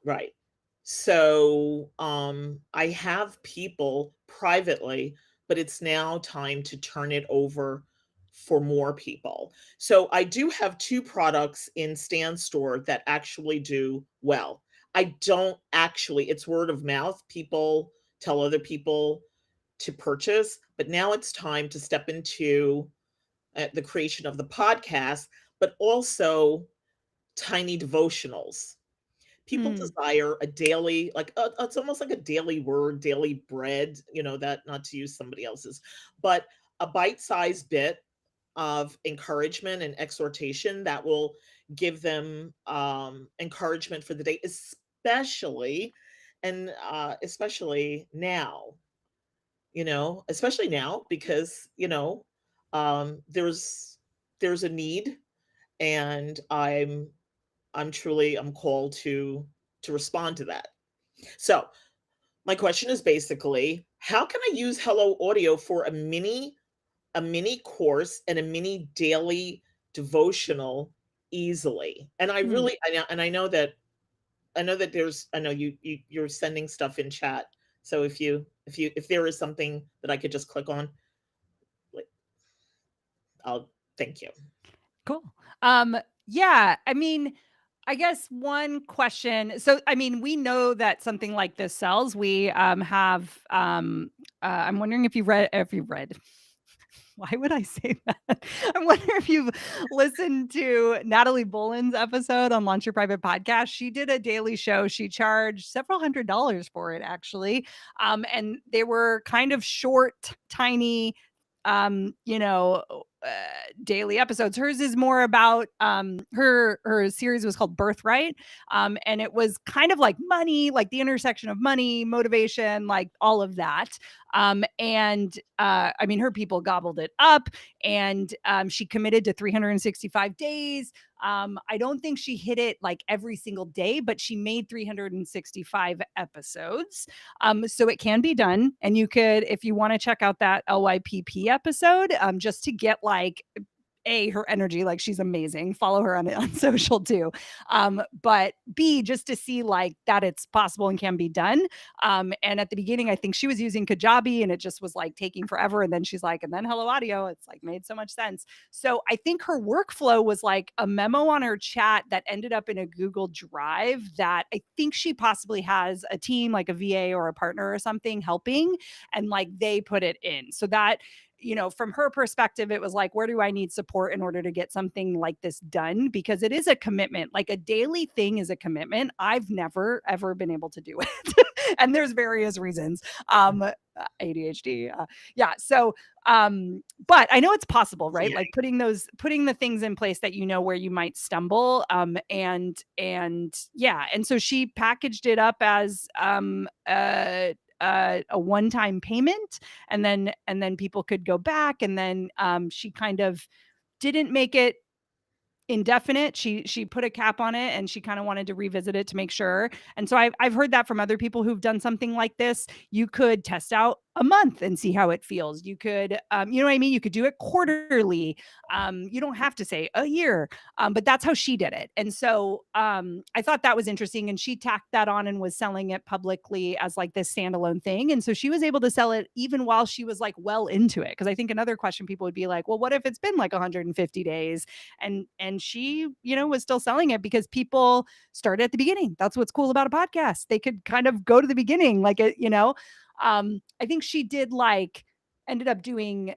Right. So I have people privately, but it's now time to turn it over for more people. So I do have 2 products in Stan's store that actually do well. I don't actually, it's word of mouth. People tell other people to purchase, but now it's time to step into the creation of the podcast, but also tiny devotionals. People desire a daily, like it's almost like a daily word, daily bread, that, not to use somebody else's, but a bite-sized bit of encouragement and exhortation that will give them encouragement for the day, especially now, especially now, because there's a need, and I'm called to respond to that. So my question is basically, how can I use Hello Audio for a mini course and a mini daily devotional easily? And I really, I know that you're sending stuff in chat. So if there is something that I could just click on, I'll thank you. Cool. Yeah, I mean, I guess one question. So, I mean, we know that something like this sells. We have. I'm wondering if you've read. Why would I say that? I'm wondering if you've listened to Natalie Boland's episode on Launch Your Private Podcast. She did a daily show. She charged several $100s for it, actually. And they were kind of short, tiny, daily episodes. Hers is more about her series was called Birthright. And it was kind of like money, like the intersection of money, motivation, like all of that. And I mean, her people gobbled it up, and she committed to 365 days. I don't think she hit it like every single day, but she made 365 episodes. So it can be done. And you could, if you want to check out that LYPP episode, just to get like her energy, like she's amazing. Follow her on social too. But B, just to see like that it's possible and can be done. And at the beginning, I think she was using Kajabi and it just was like taking forever. And then she's like, and then Hello Audio, it's like made so much sense. So I think her workflow was like a memo on her chat that ended up in a Google Drive that I think she possibly has a team, like a VA or a partner or something helping, and like they put it in. So that, from her perspective, it was like, where do I need support in order to get something like this done? Because it is a commitment. Like a daily thing is a commitment. I've never, ever been able to do it. And there's various reasons. ADHD. Yeah. So, but I know it's possible, right? Like putting the things in place that where you might stumble. And yeah. And so she packaged it up as a one-time payment, and then people could go back, and then she kind of didn't make it indefinite. She put a cap on it, and she kind of wanted to revisit it to make sure. And so I've heard that from other people who've done something like this. You could test out a month and see how it feels. You could, you know what I mean? You could do it quarterly. You don't have to say a year, but that's how she did it. And so I thought that was interesting. And she tacked that on and was selling it publicly as like this standalone thing. And so she was able to sell it even while she was like well into it. Cause I think another question people would be like, well, what if it's been like 150 days? And she, was still selling it because people started at the beginning. That's what's cool about a podcast. They could kind of go to the beginning, like it, I think she did like ended up doing,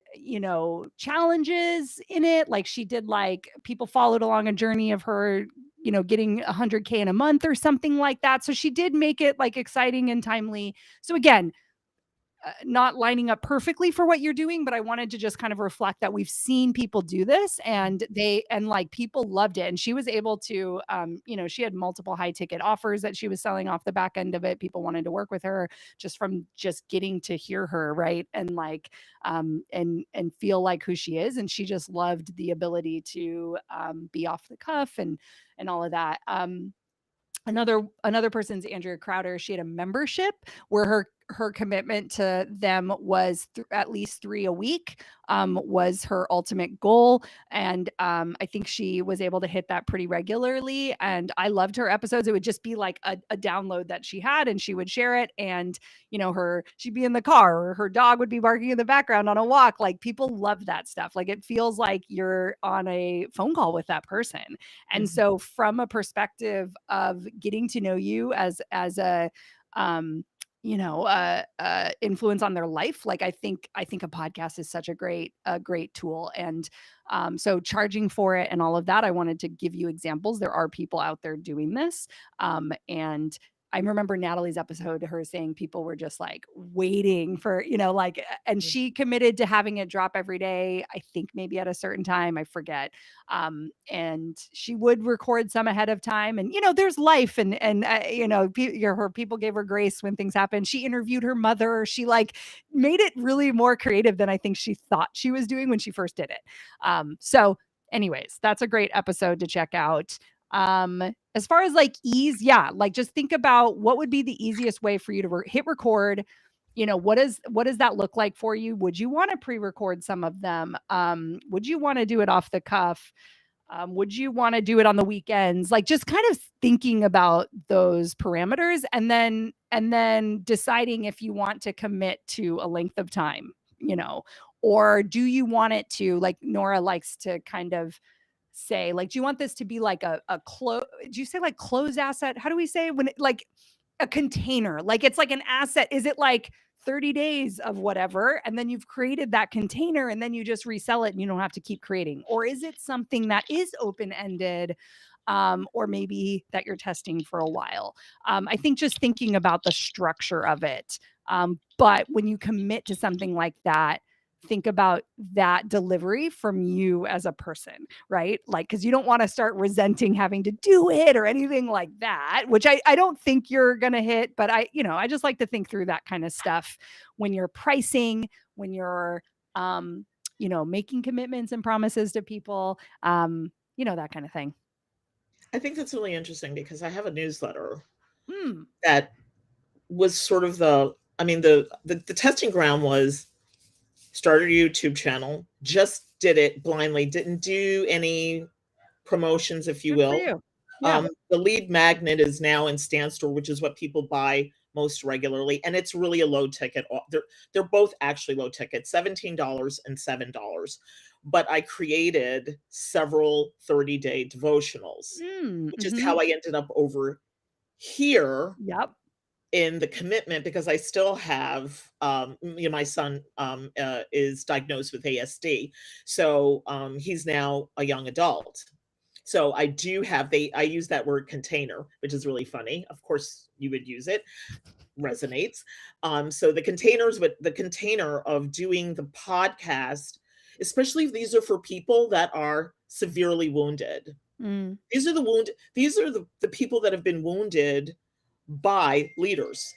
challenges in it. Like she did, like people followed along a journey of her, getting 100K in a month or something like that. So she did make it like exciting and timely. So again, not lining up perfectly for what you're doing, but I wanted to just kind of reflect that we've seen people do this and like people loved it. And she was able to, she had multiple high ticket offers that she was selling off the back end of it. People wanted to work with her just from just getting to hear her. Right. And like, and feel like who she is. And she just loved the ability to, be off the cuff and all of that. Another person's Andrea Crowder. She had a membership where her commitment to them was at least 3 a week, was her ultimate goal. And I think she was able to hit that pretty regularly. And I loved her episodes. It would just be like a download that she had, and she would share it. And, she'd be in the car, or her dog would be barking in the background on a walk. Like people love that stuff. Like it feels like you're on a phone call with that person. And so from a perspective of getting to know you as a, influence on their life, like I think a podcast is such a great tool. And so charging for it and all of that, I wanted to give you examples. There are people out there doing this. And I remember Natalie's episode, her saying people were just like waiting for, and she committed to having it drop every day. I think maybe at a certain time, I forget. And she would record some ahead of time, and, there's life and her people gave her grace when things happen. She interviewed her mother. She like made it really more creative than I think she thought she was doing when she first did it. So anyways, that's a great episode to check out. As far as like ease, yeah, like just think about what would be the easiest way for you to hit record. What does that look like for you? Would you want to pre-record some of them? Would you want to do it off the cuff? Would you want to do it on the weekends? Like just kind of thinking about those parameters, and then deciding if you want to commit to a length of time, or do you want it to, like Nora likes to kind of say, like, do you want this to be like a do you say like closed asset? How do we say when like a container, like it's like an asset? Is it like 30 days of whatever, and then you've created that container and then you just resell it and you don't have to keep creating? Or is it something that is open-ended, or maybe that you're testing for a while? I think just thinking about the structure of it. But when you commit to something like that, think about that delivery from you as a person, right? Like, because you don't want to start resenting having to do it or anything like that, which I don't think you're going to hit. But I just like to think through that kind of stuff when you're pricing, when you're, making commitments and promises to people, that kind of thing. I think that's really interesting because I have a newsletter that was sort of the testing ground was started a YouTube channel, just did it blindly, didn't do any promotions, if you Good for will. you. Yeah. The lead magnet is now in Stan Store, which is what people buy most regularly, and it's really a low ticket. They're both actually low ticket, $17 and $7. But I created several 30-day devotionals, which is how I ended up over here. Yep. In the commitment, because I still have, my son is diagnosed with ASD. So he's now a young adult. So I do have, I use that word container, which is really funny. Of course you would use it, resonates. So the container of doing the podcast, especially if these are for people that are severely wounded. These are the people that have been wounded by leaders.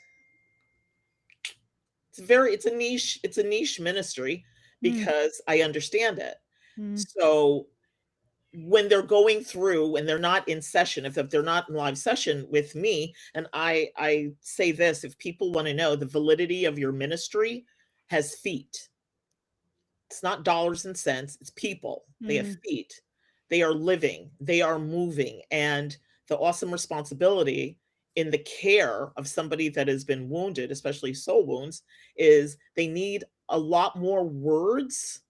It's a niche ministry because I understand it. So when they're going through and they're not in session, if they're not in live session with me, and I say this, if people want to know, the validity of your ministry has feet. It's not dollars and cents, it's people. They have feet. They are living, they are moving, and the awesome responsibility in the care of somebody that has been wounded, especially soul wounds, is they need a lot more words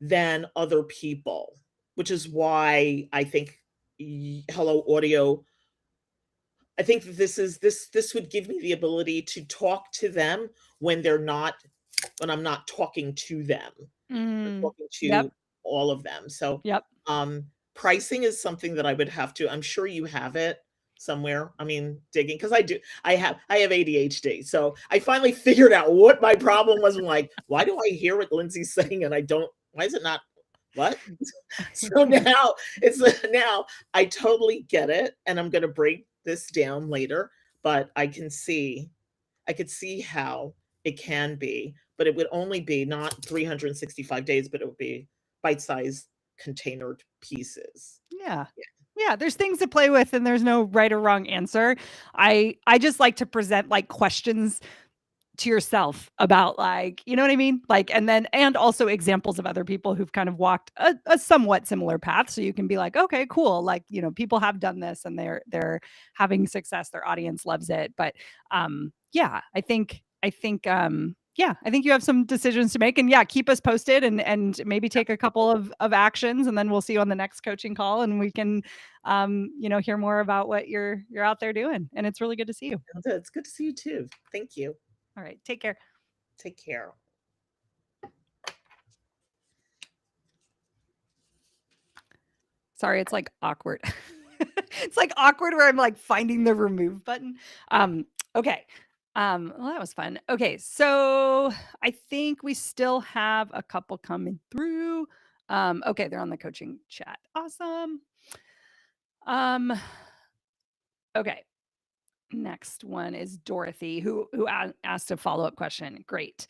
than other people, which is why I think Hello Audio, I think this would give me the ability to talk to them when they're not when I'm not talking to them. I'm talking Yep. to all of them. So, Yep. pricing is something that I would have to, I'm sure you have it somewhere. I mean, digging, because I have ADHD. So I finally figured out what my problem was. I'm like, why do I hear what Lindsay's saying and I don't, why is it not, what? So now I totally get it. And I'm going to break this down later, but I could see how it can be, but it would only be not 365 days, but it would be bite-sized containered pieces. Yeah. Yeah, there's things to play with and there's no right or wrong answer. I just like to present like questions to yourself about like, you know what I mean? Like, and also examples of other people who've kind of walked a somewhat similar path. So you can be like, okay, cool. Like, you know, people have done this and they're having success. Their audience loves it. But yeah, I think yeah, I think you have some decisions to make, and yeah, keep us posted and maybe take a couple of actions, and then we'll see you on the next coaching call and we can you know, hear more about what you're out there doing. And it's really good to see you. It's good to see you too. Thank you. All right. Take care. Take care. Sorry, it's like awkward. It's like awkward where I'm like finding the remove button. Okay. Well, that was fun. Okay, so I think we still have a couple coming through. Okay, they're on the coaching chat. Awesome. Okay. Next one is Dorothy, who asked a follow-up question. Great.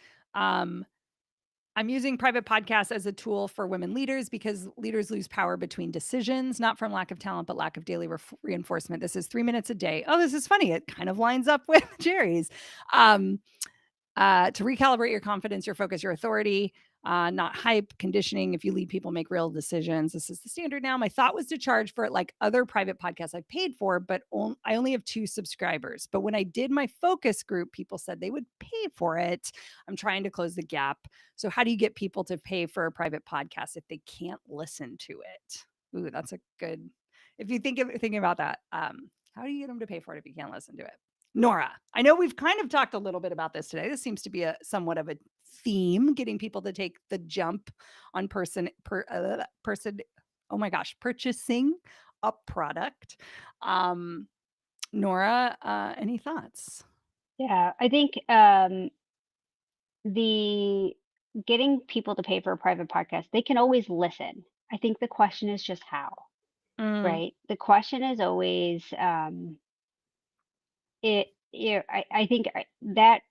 I'm using private podcasts as a tool for women leaders because leaders lose power between decisions, not from lack of talent, but lack of daily reinforcement. This is 3 minutes a day. Oh, this is funny. It kind of lines up with Jerry's. To recalibrate your confidence, your focus, your authority, not hype, conditioning. If you lead people, make real decisions. This is the standard now. My thought was to charge for it like other private podcasts I've paid for, but I only have 2 subscribers. But when I did my focus group, people said they would pay for it. I'm trying to close the gap. So how do you get people to pay for a private podcast if they can't listen to it? Ooh, that's a good, if you thinking about that, how do you get them to pay for it if you can't listen to it? Nora, I know we've kind of talked a little bit about this today. This seems to be a somewhat of a theme, getting people to take the jump on person. Oh my gosh, purchasing a product. Nora, any thoughts? Yeah, I think the getting people to pay for a private podcast, they can always listen. I think the question is just how, right? The question is always I think that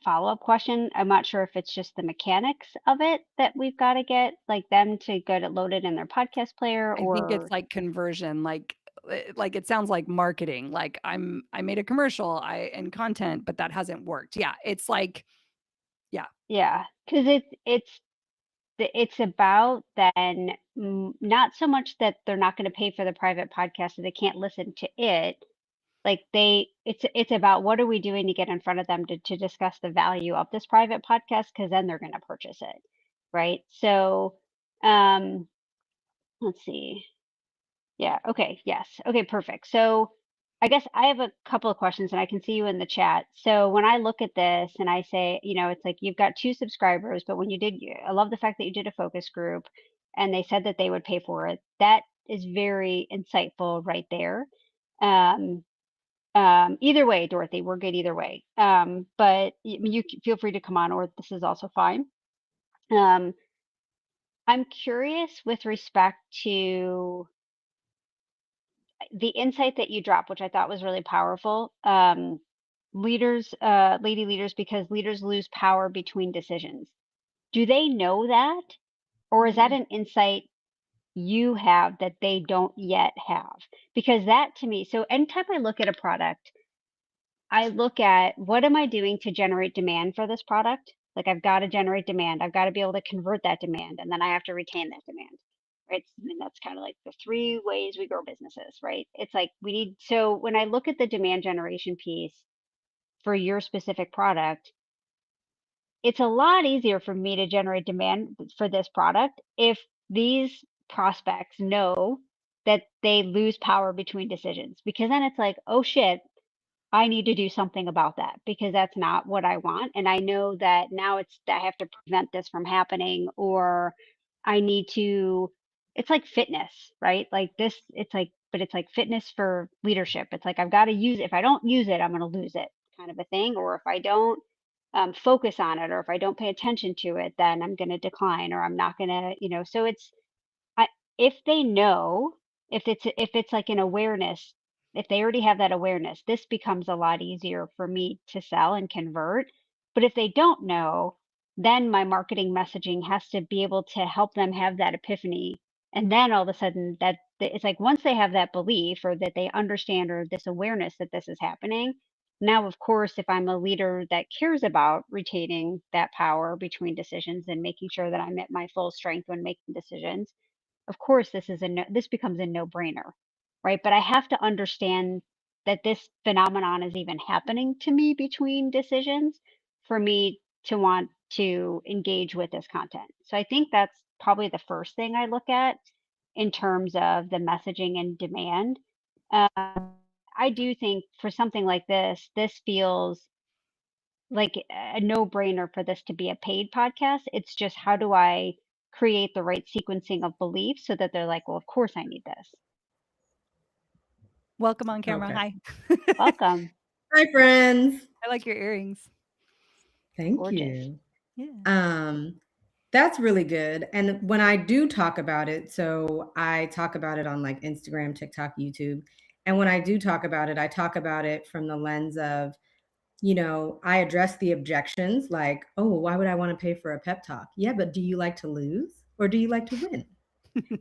follow-up question, I'm not sure if it's just the mechanics of it that we've got to get like them to get it loaded in their podcast player, I think it's or like conversion, like it sounds like marketing. Like I made a commercial, and content, but that hasn't worked. Yeah, it's like, yeah. yeah, because it's about then not so much that they're not going to pay for the private podcast so they can't listen to it. Like it's about what are we doing to get in front of them to discuss the value of this private podcast, because then they're going to purchase it, right? So let's see. Yeah, okay, yes. Okay, perfect. So I guess I have a couple of questions and I can see you in the chat. So when I look at this and I say, you know, it's like you've got 2 subscribers, but when I love the fact that you did a focus group and they said that they would pay for it. That is very insightful right there. Either way, Dorothy, we're good either way. But you feel free to come on, or this is also fine. I'm curious with respect to the insight that you dropped, which I thought was really powerful. Lady leaders, because leaders lose power between decisions. Do they know that? Or is that an insight you have that they don't yet have? Because that to me, so anytime I look at a product, I look at what am I doing to generate demand for this product? Like I've got to generate demand. I've got to be able to convert that demand, and then I have to retain that demand. Right. And that's kind of like the 3 ways we grow businesses, right? It's like so when I look at the demand generation piece for your specific product, it's a lot easier for me to generate demand for this product if these prospects know that they lose power between decisions, because then it's like, oh shit, I need to do something about that because that's not what I want. And I know that now I have to prevent this from happening, or I need to, it's like fitness, right? Like this, but it's like fitness for leadership. It's like, I've got to use it. If I don't use it, I'm going to lose it, kind of a thing. Or if I don't focus on it, or if I don't pay attention to it, then I'm going to decline, or I'm not going to, so I, if they know, if it's like an awareness, if they already have that awareness, this becomes a lot easier for me to sell and convert. But if they don't know, then my marketing messaging has to be able to help them have that epiphany. And then all of a sudden it's like once they have that belief, or that they understand, or this awareness that this is happening, now of course, if I'm a leader that cares about retaining that power between decisions and making sure that I'm at my full strength when making decisions, of course this becomes a no-brainer, right? But I have to understand that this phenomenon is even happening to me between decisions for me to want to engage with this content. So I think that's probably the first thing I look at in terms of the messaging and demand. I do think for something like this feels like a no-brainer for this to be a paid podcast. It's just, how do I create the right sequencing of beliefs so that they're like, well, of course I need this. Welcome on camera. Okay. Hi. Welcome. Hi, friends. I like your earrings. Thank Gorgeous. you. Yeah. That's really good. And when I do talk about it, so I talk about it on like Instagram, TikTok, YouTube. And when I do talk about it, I talk about it from the lens of, I address the objections like, oh, why would I want to pay for a pep talk? Yeah, but do you like to lose or do you like to win?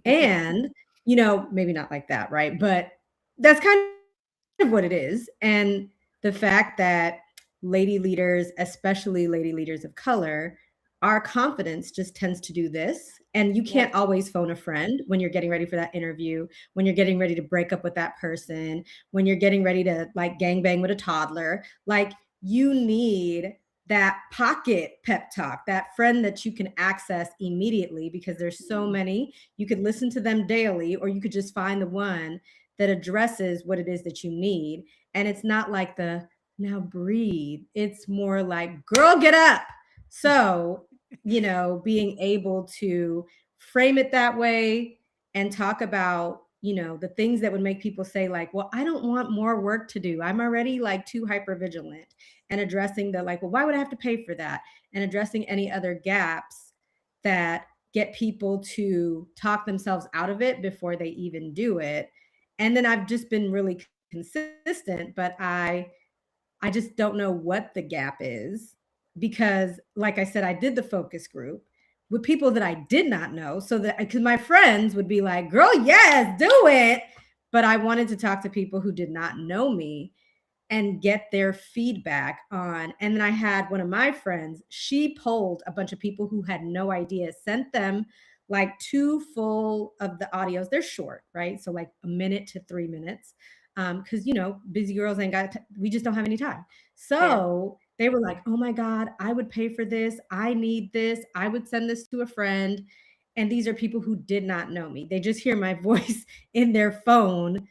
And, maybe not like that, right? But that's kind of what it is. And the fact that lady leaders, especially lady leaders of color, our confidence just tends to do this. And you can't always phone a friend when you're getting ready for that interview, when you're getting ready to break up with that person, when you're getting ready to like gangbang with a toddler. Like, you need that pocket pep talk, that friend that you can access immediately, because there's so many. You could listen to them daily, or you could just find the one that addresses what it is that you need. And it's not like the now breathe. It's more like, girl, get up. So, being able to frame it that way and talk about, the things that would make people say like, well, I don't want more work to do. I'm already like too hypervigilant, and addressing the like, well, why would I have to pay for that? And addressing any other gaps that get people to talk themselves out of it before they even do it. And then I've just been really consistent, but I just don't know what the gap is, because like I said, I did the focus group with people that I did not know, so that because my friends would be like, girl, yes, do it. But I wanted to talk to people who did not know me and get their feedback on. And then I had one of my friends, she polled a bunch of people who had no idea, sent them like 2 full of the audios. They're short, right? So like a minute to 3 minutes. Because busy girls ain't got we just don't have any time. So they were like, oh my God, I would pay for this. I need this. I would send this to a friend. And these are people who did not know me. They just hear my voice in their phone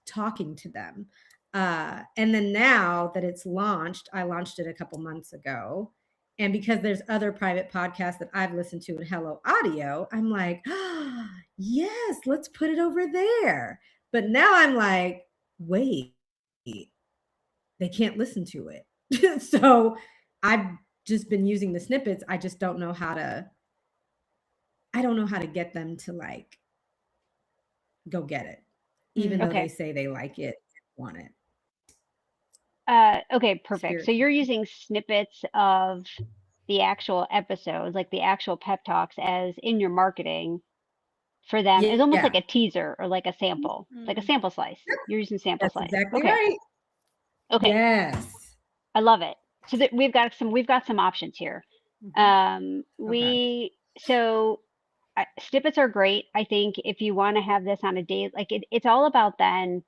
talking to them. And then now that it's launched, I launched it a couple months ago. And because there's other private podcasts that I've listened to in Hello Audio, I'm like, oh, yes, let's put it over there. But now I'm like, wait, they can't listen to it. So I've just been using the snippets. I just don't know how to, get them to like go get it, even though they say they like it, want it. Okay, perfect. So you're using snippets of the actual episodes, like the actual pep talks, as in your marketing for them. It's almost like a teaser or like a sample, like a sample slice. You're using sample slice. Exactly right. Okay. Yes. I love it. So that we've got some options here. So snippets are great. I think if you want to have this on a day, like it's all about then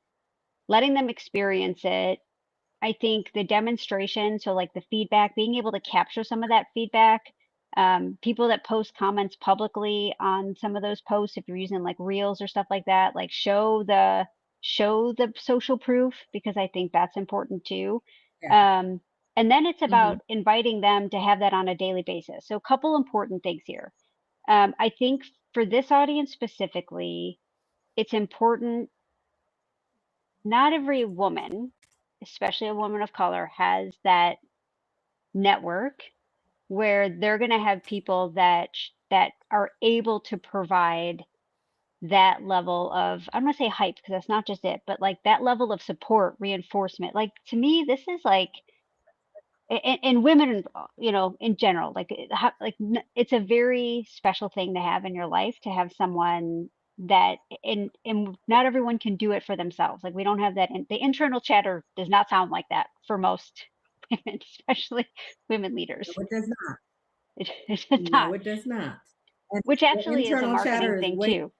letting them experience it. I think the demonstration, so like the feedback, being able to capture some of that feedback, people that post comments publicly on some of those posts, if you're using like reels or stuff like that, like show the show the social proof, because I think that's important too. Yeah. And then it's about inviting them to have that on a daily basis. So a couple important things here. I think for this audience specifically, it's important. Not every woman, especially a woman of color, has that network where they're going to have people that are able to provide that level of, I'm going to say hype because that's not just it, but like that level of support, reinforcement. Like to me, this is like, and women, you know, in general, like it's a very special thing to have in your life, to have someone that, and not everyone can do it for themselves. Like we don't have that. The internal chatter does not sound like that for most women, especially women leaders. No, it does not. It does No, not. it does not. And Which the actually is a internal marketing chatter is thing way. too.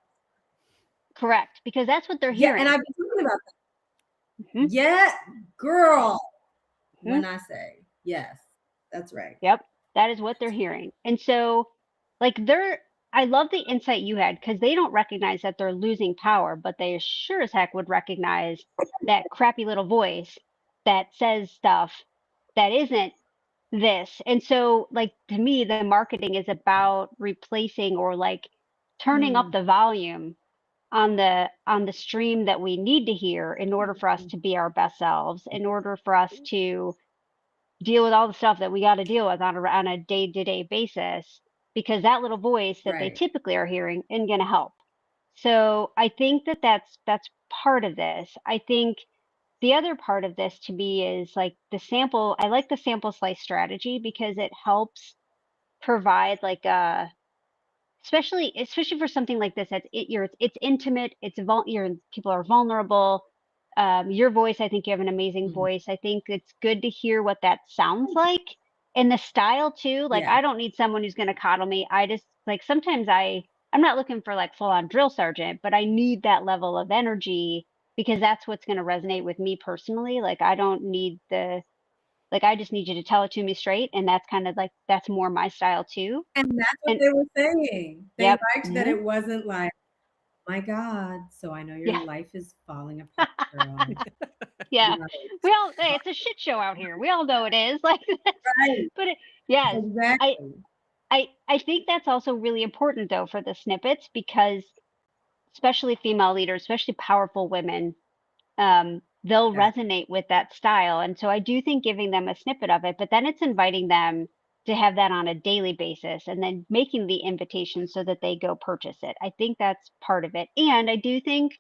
Correct, because that's what they're Yeah, hearing. and I've been talking about that. Mhm. Yeah, girl. Mhm. When I say yes, that's right. Yep, that is what they're hearing. And so, like, I love the insight you had, because they don't recognize that they're losing power, but they sure as heck would recognize that crappy little voice that says stuff that isn't this. And so, like, to me, the marketing is about replacing, or like turning up the volume on the stream that we need to hear in order for us to be our best selves, in order for us to deal with all the stuff that we got to deal with on a day-to-day basis, because that little voice that they Right. typically are hearing isn't going to help. So I think that that's part of this. I think the other part of this to me is like the sample. I like the sample slice strategy because it helps provide like a, especially for something like this that's it's intimate, people are vulnerable. Your voice, I think you have an amazing voice. I think it's good to hear what that sounds like, and the style too. Like Yeah. I don't need someone who's going to coddle me. I just, like, sometimes I'm not looking for like full on drill sergeant, but I need that level of energy, because that's what's going to resonate with me personally. Like I don't need I just need you to tell it to me straight, and that's kind of like, that's more my style too. And that's what And they were saying. They yep. liked that it wasn't like, my God, so I know your Yeah. life is falling apart, girl. Yeah, Right. hey, it's a shit show out here. We all know it is. Like, Right. but yes, Exactly. I think that's also really important though for the snippets, because especially female leaders, especially powerful women, they'll Yeah. resonate with that style. And so I do think giving them a snippet of it, but then it's inviting them to have that on a daily basis, and then making the invitation so that they go purchase it. I think that's part of it. And I do think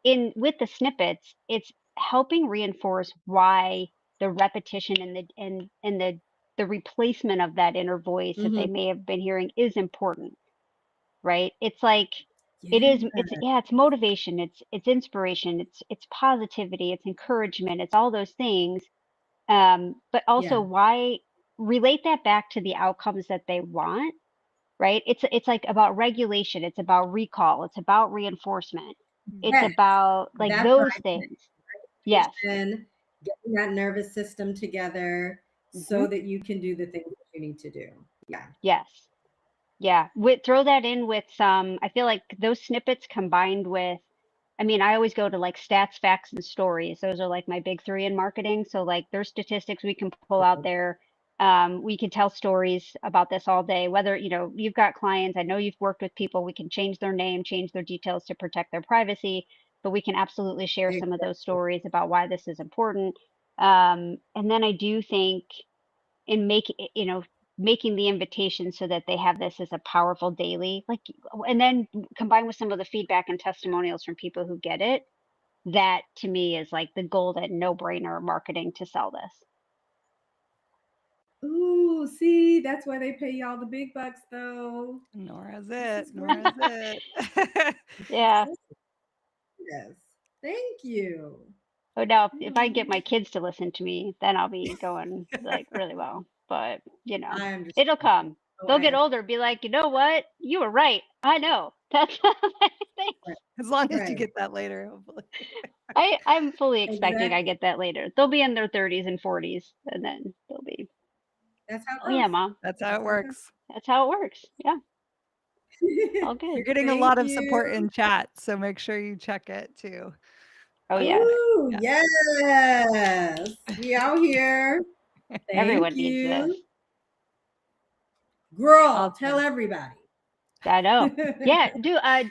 with the snippets, it's helping reinforce why the repetition and the replacement of that inner voice that they may have been hearing is important, right? It's like Yeah. it's motivation, it's inspiration, it's positivity, it's encouragement, it's all those things. But also Yeah. why relate that back to the outcomes that they want, right? It's like about regulation, it's about recall, it's about reinforcement, it's Yes. about like That's what those I think. things. Yes. Getting that nervous system together so that you can do the things that you need to do. Yeah. Yes. Yeah. Throw that in with some, I feel like those snippets combined with, I mean, I always go to like stats, facts, and stories. Those are like my big three in marketing. So like there's statistics we can pull out there. We can tell stories about this all day, whether, you've got clients, I know you've worked with people, we can change their name, change their details to protect their privacy, but we can absolutely share some of those stories about why this is important. And then I do think in making the invitation so that they have this as a powerful daily, like, and then combined with some of the feedback and testimonials from people who get it, that to me is like the golden no-brainer marketing to sell this. Ooh, see, that's why they pay y'all the big bucks, though. Nora's it. Yeah. Yes. Thank you. Oh, now if I can get my kids to listen to me, then I'll be going like really well. But I understand. it'll come. Oh, They'll get older, be like, you know what? You were right. I know. That's thanks. As long as you get that later, hopefully. I'm fully expecting I Exactly. get that later. They'll be in their 30s and 40s, and then they'll be. That's how it Oh yeah, goes. Mom. That's how it works. That's how it works. Yeah. All good. You're getting a lot of support in chat, so make sure you check it too. Oh yes, Ooh, Yeah. yes. We out here. Thank everyone needs this. you. Girl, tell Awesome. everybody. I know. Yeah,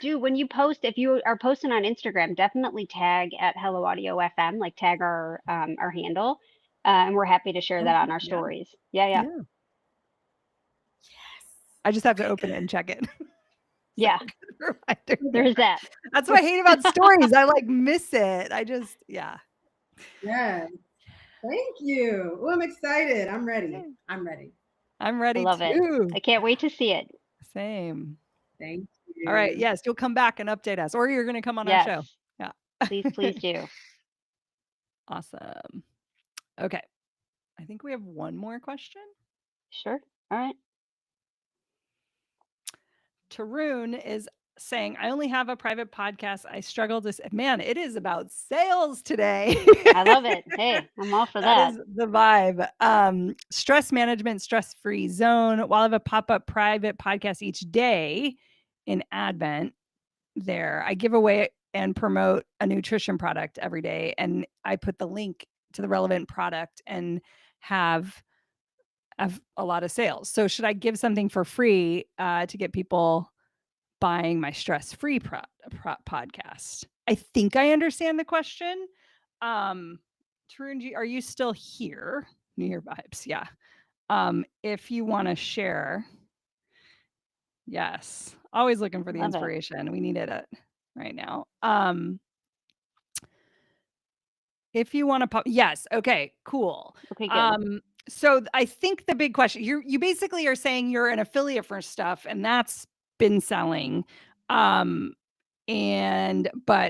do when you post, if you are posting on Instagram, definitely tag at Hello Audio FM, like tag our handle, and we're happy to share that on our Yeah. stories. Yeah, yeah, Yeah. I just have to open it and check it. So yeah. good reminder. There's that. That's what I hate about stories. I like miss it. I just, yeah. Yes. Thank you. Oh, I'm excited. I'm ready. I'm ready. I'm I ready love it. too. I can't wait to see it. Same. Thank All right. you. Yes, you'll come back and update us, or you're going to come on our show. Yes, Yeah. please do. Awesome. Okay. I think we have one more question. Sure. All right. Tarun is saying, I only have a private podcast. I struggle to, man, it is about sales today. I love it. Hey, I'm all for That that. is the vibe. Stress management, stress-free zone. While I have a pop-up private podcast each day in Advent, there I give away and promote a nutrition product every day, and I put the link to the relevant product and have a lot of sales. So should I give something for free to get people buying my stress-free podcast? I think I understand the question. Tarun, are you still here? New Year vibes, yeah. If you want to share, yes. Always looking for the Love it. inspiration. We need it right now. If you want to pop, yes. Okay, cool. Okay, good. So I think the big question, you basically are saying you're an affiliate for stuff, and that's been selling. But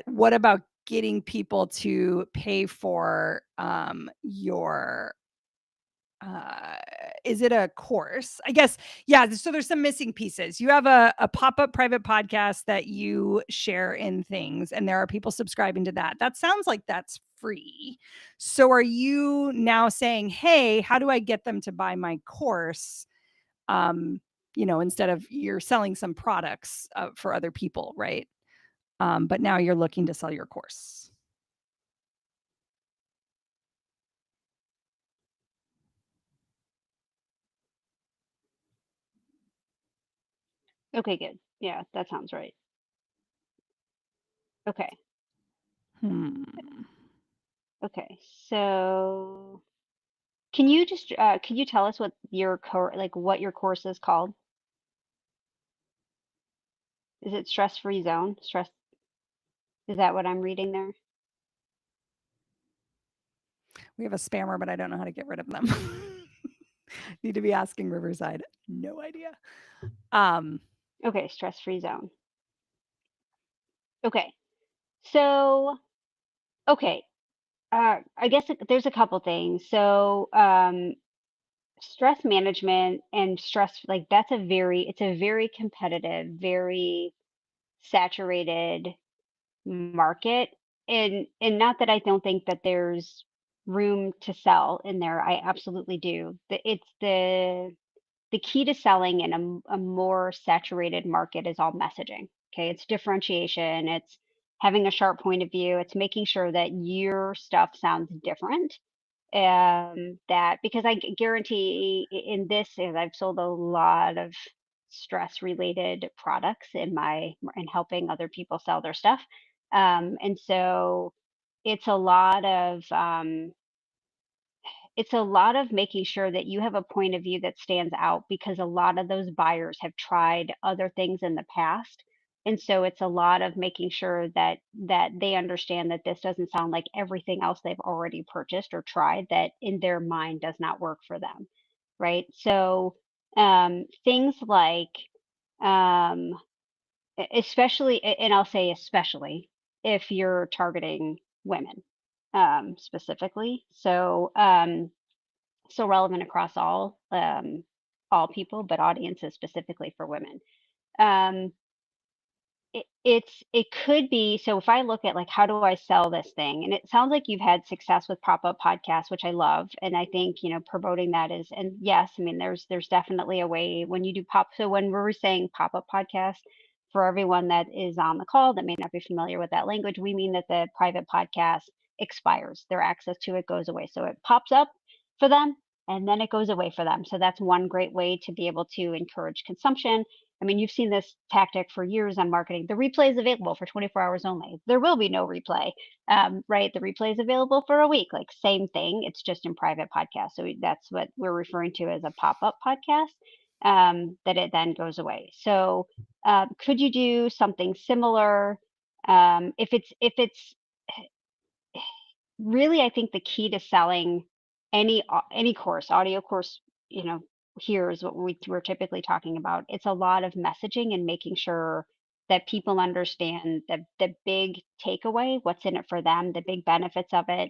what about getting people to pay for your is it a course? I guess, yeah. So there's some missing pieces. You have a pop-up private podcast that you share in things, and there are people subscribing to that. That sounds like that's free. So are you now saying, hey, how do I get them to buy my course? Instead of you're selling some products for other people, right? But now you're looking to sell your course. Okay, good. Yeah, that sounds right. Okay. Okay. So can you just can you tell us what your what your course is called? Is it stress-free zone? Is that what I'm reading there? We have a spammer, but I don't know how to get rid of them. Need to be asking Riverside. No idea. Okay, stress-free zone. Okay. So, okay. I guess there's a couple things. So, stress management and stress, like it's a very competitive, very saturated market. And not that I don't think that there's room to sell in there. I absolutely do. It's the key to selling in a more saturated market is all messaging. Okay. It's differentiation. It's having a sharp point of view. It's making sure that your stuff sounds different. That because guarantee in this is I've sold a lot of stress related products in helping other people sell their stuff. And so it's a lot of it's a lot of making sure that you have a point of view that stands out because a lot of those buyers have tried other things in the past. And so it's a lot of making sure that they understand that this doesn't sound like everything else they've already purchased or tried that in their mind does not work for them. Right. So things like um, especially, and I'll say especially if you're targeting women specifically. So relevant across all people, but audiences specifically for women. Um, it could be so if I look at like how do I sell this thing, and it sounds like you've had success with pop-up podcasts, which I love, and I think promoting that is, and yes, I mean there's definitely a way when you do pop. So when we were saying pop-up podcast, for everyone that is on the call that may not be familiar with that language, we mean that the private podcast expires. Their access to it goes away. So it pops up for them and then it goes away for them. So that's one great way to be able to encourage consumption. I mean, you've seen this tactic for years on marketing. The replay is available for 24 hours only. There will be no replay, right? The replay is available for a week, like same thing. It's just in private podcasts. So that's what we're referring to as a pop-up podcast, that it then goes away. So could you do something similar? If it's really, I think the key to selling any course, audio course, here is what we're typically talking about. It's a lot of messaging and making sure that people understand the big takeaway, what's in it for them, the big benefits of it.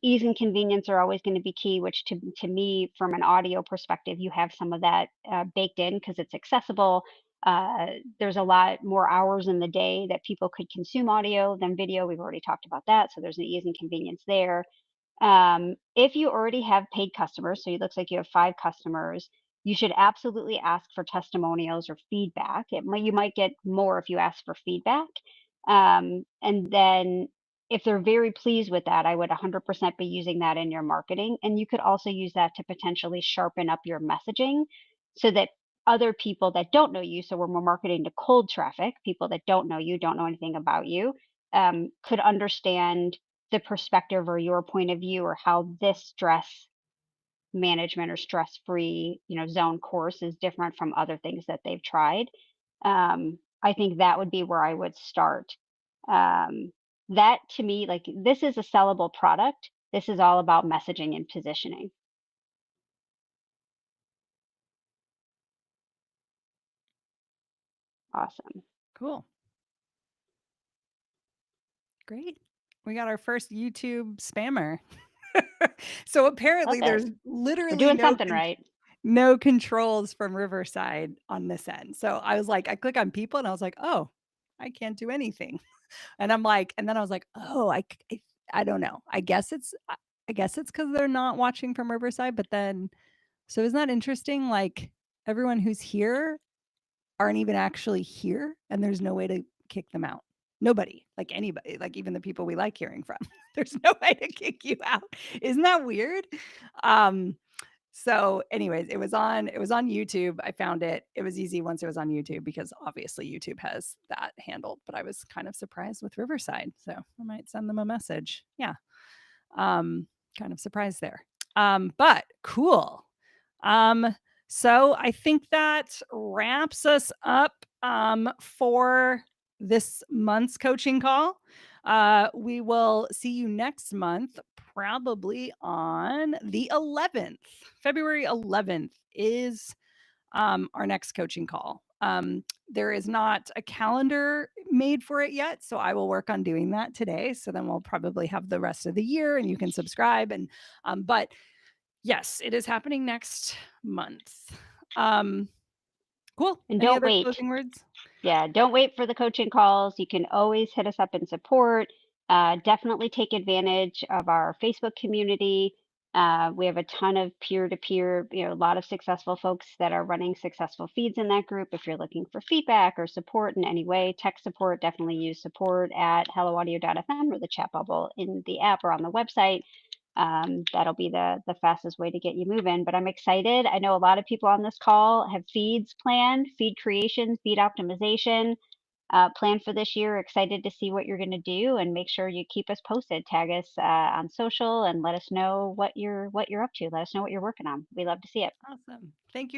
Ease and convenience are always going to be key, which to me, from an audio perspective, you have some of that baked in because it's accessible. There's a lot more hours in the day that people could consume audio than video. We've already talked about that. So there's an ease and convenience there. If you already have paid customers, so it looks like you have 5 customers, you should absolutely ask for testimonials or feedback. You might get more if you ask for feedback. And then if they're very pleased with that, I would 100% be using that in your marketing. And you could also use that to potentially sharpen up your messaging so that other people that don't know you, so when we're marketing to cold traffic, people that don't know you, don't know anything about you, could understand the perspective or your point of view or how this stress management or stress-free zone course is different from other things that they've tried. I think that would be where I would start. That to me, like, this is a sellable product. This is all about messaging and positioning. Awesome. Cool. Great. We got our first YouTube spammer. So apparently Love it. there's We're literally doing something right. no controls from Riverside on this end. So I was like, I click on people and I was like, oh, I can't do anything. And I'm like, and then I was like, oh, I don't know. I guess it's because they're not watching from Riverside. But then, so isn't that interesting? Like, everyone who's here aren't even actually here, and there's no way to kick them out. Nobody, like anybody, like even the people we like hearing from. There's no way to kick you out. Isn't that weird? So anyways, it was on YouTube. I found it. It was easy once it was on YouTube because obviously YouTube has that handled, but I was kind of surprised with Riverside. So I might send them a message. Yeah. Kind of surprised there. But cool. So I think that wraps us up for this month's coaching call. We will see you next month, probably on the 11th. February 11th is our next coaching call. There is not a calendar made for it yet, so I will work on doing that today. So then we'll probably have the rest of the year, and you can subscribe. And but yes, it is happening next month. Cool. And Any don't other wait. closing words? Yeah, don't wait for the coaching calls. You can always hit us up in support. Definitely take advantage of our Facebook community. We have a ton of peer-to-peer, a lot of successful folks that are running successful feeds in that group. If you're looking for feedback or support in any way, tech support, definitely use support at helloaudio.fm or the chat bubble in the app or on the website. That'll be the fastest way to get you moving. But I'm excited. I know a lot of people on this call have feeds planned, feed creation, feed optimization planned for this year. Excited to see what you're going to do, and make sure you keep us posted. Tag us on social and let us know what you're up to. Let us know what you're working on. We love to see it. Awesome. Thank you.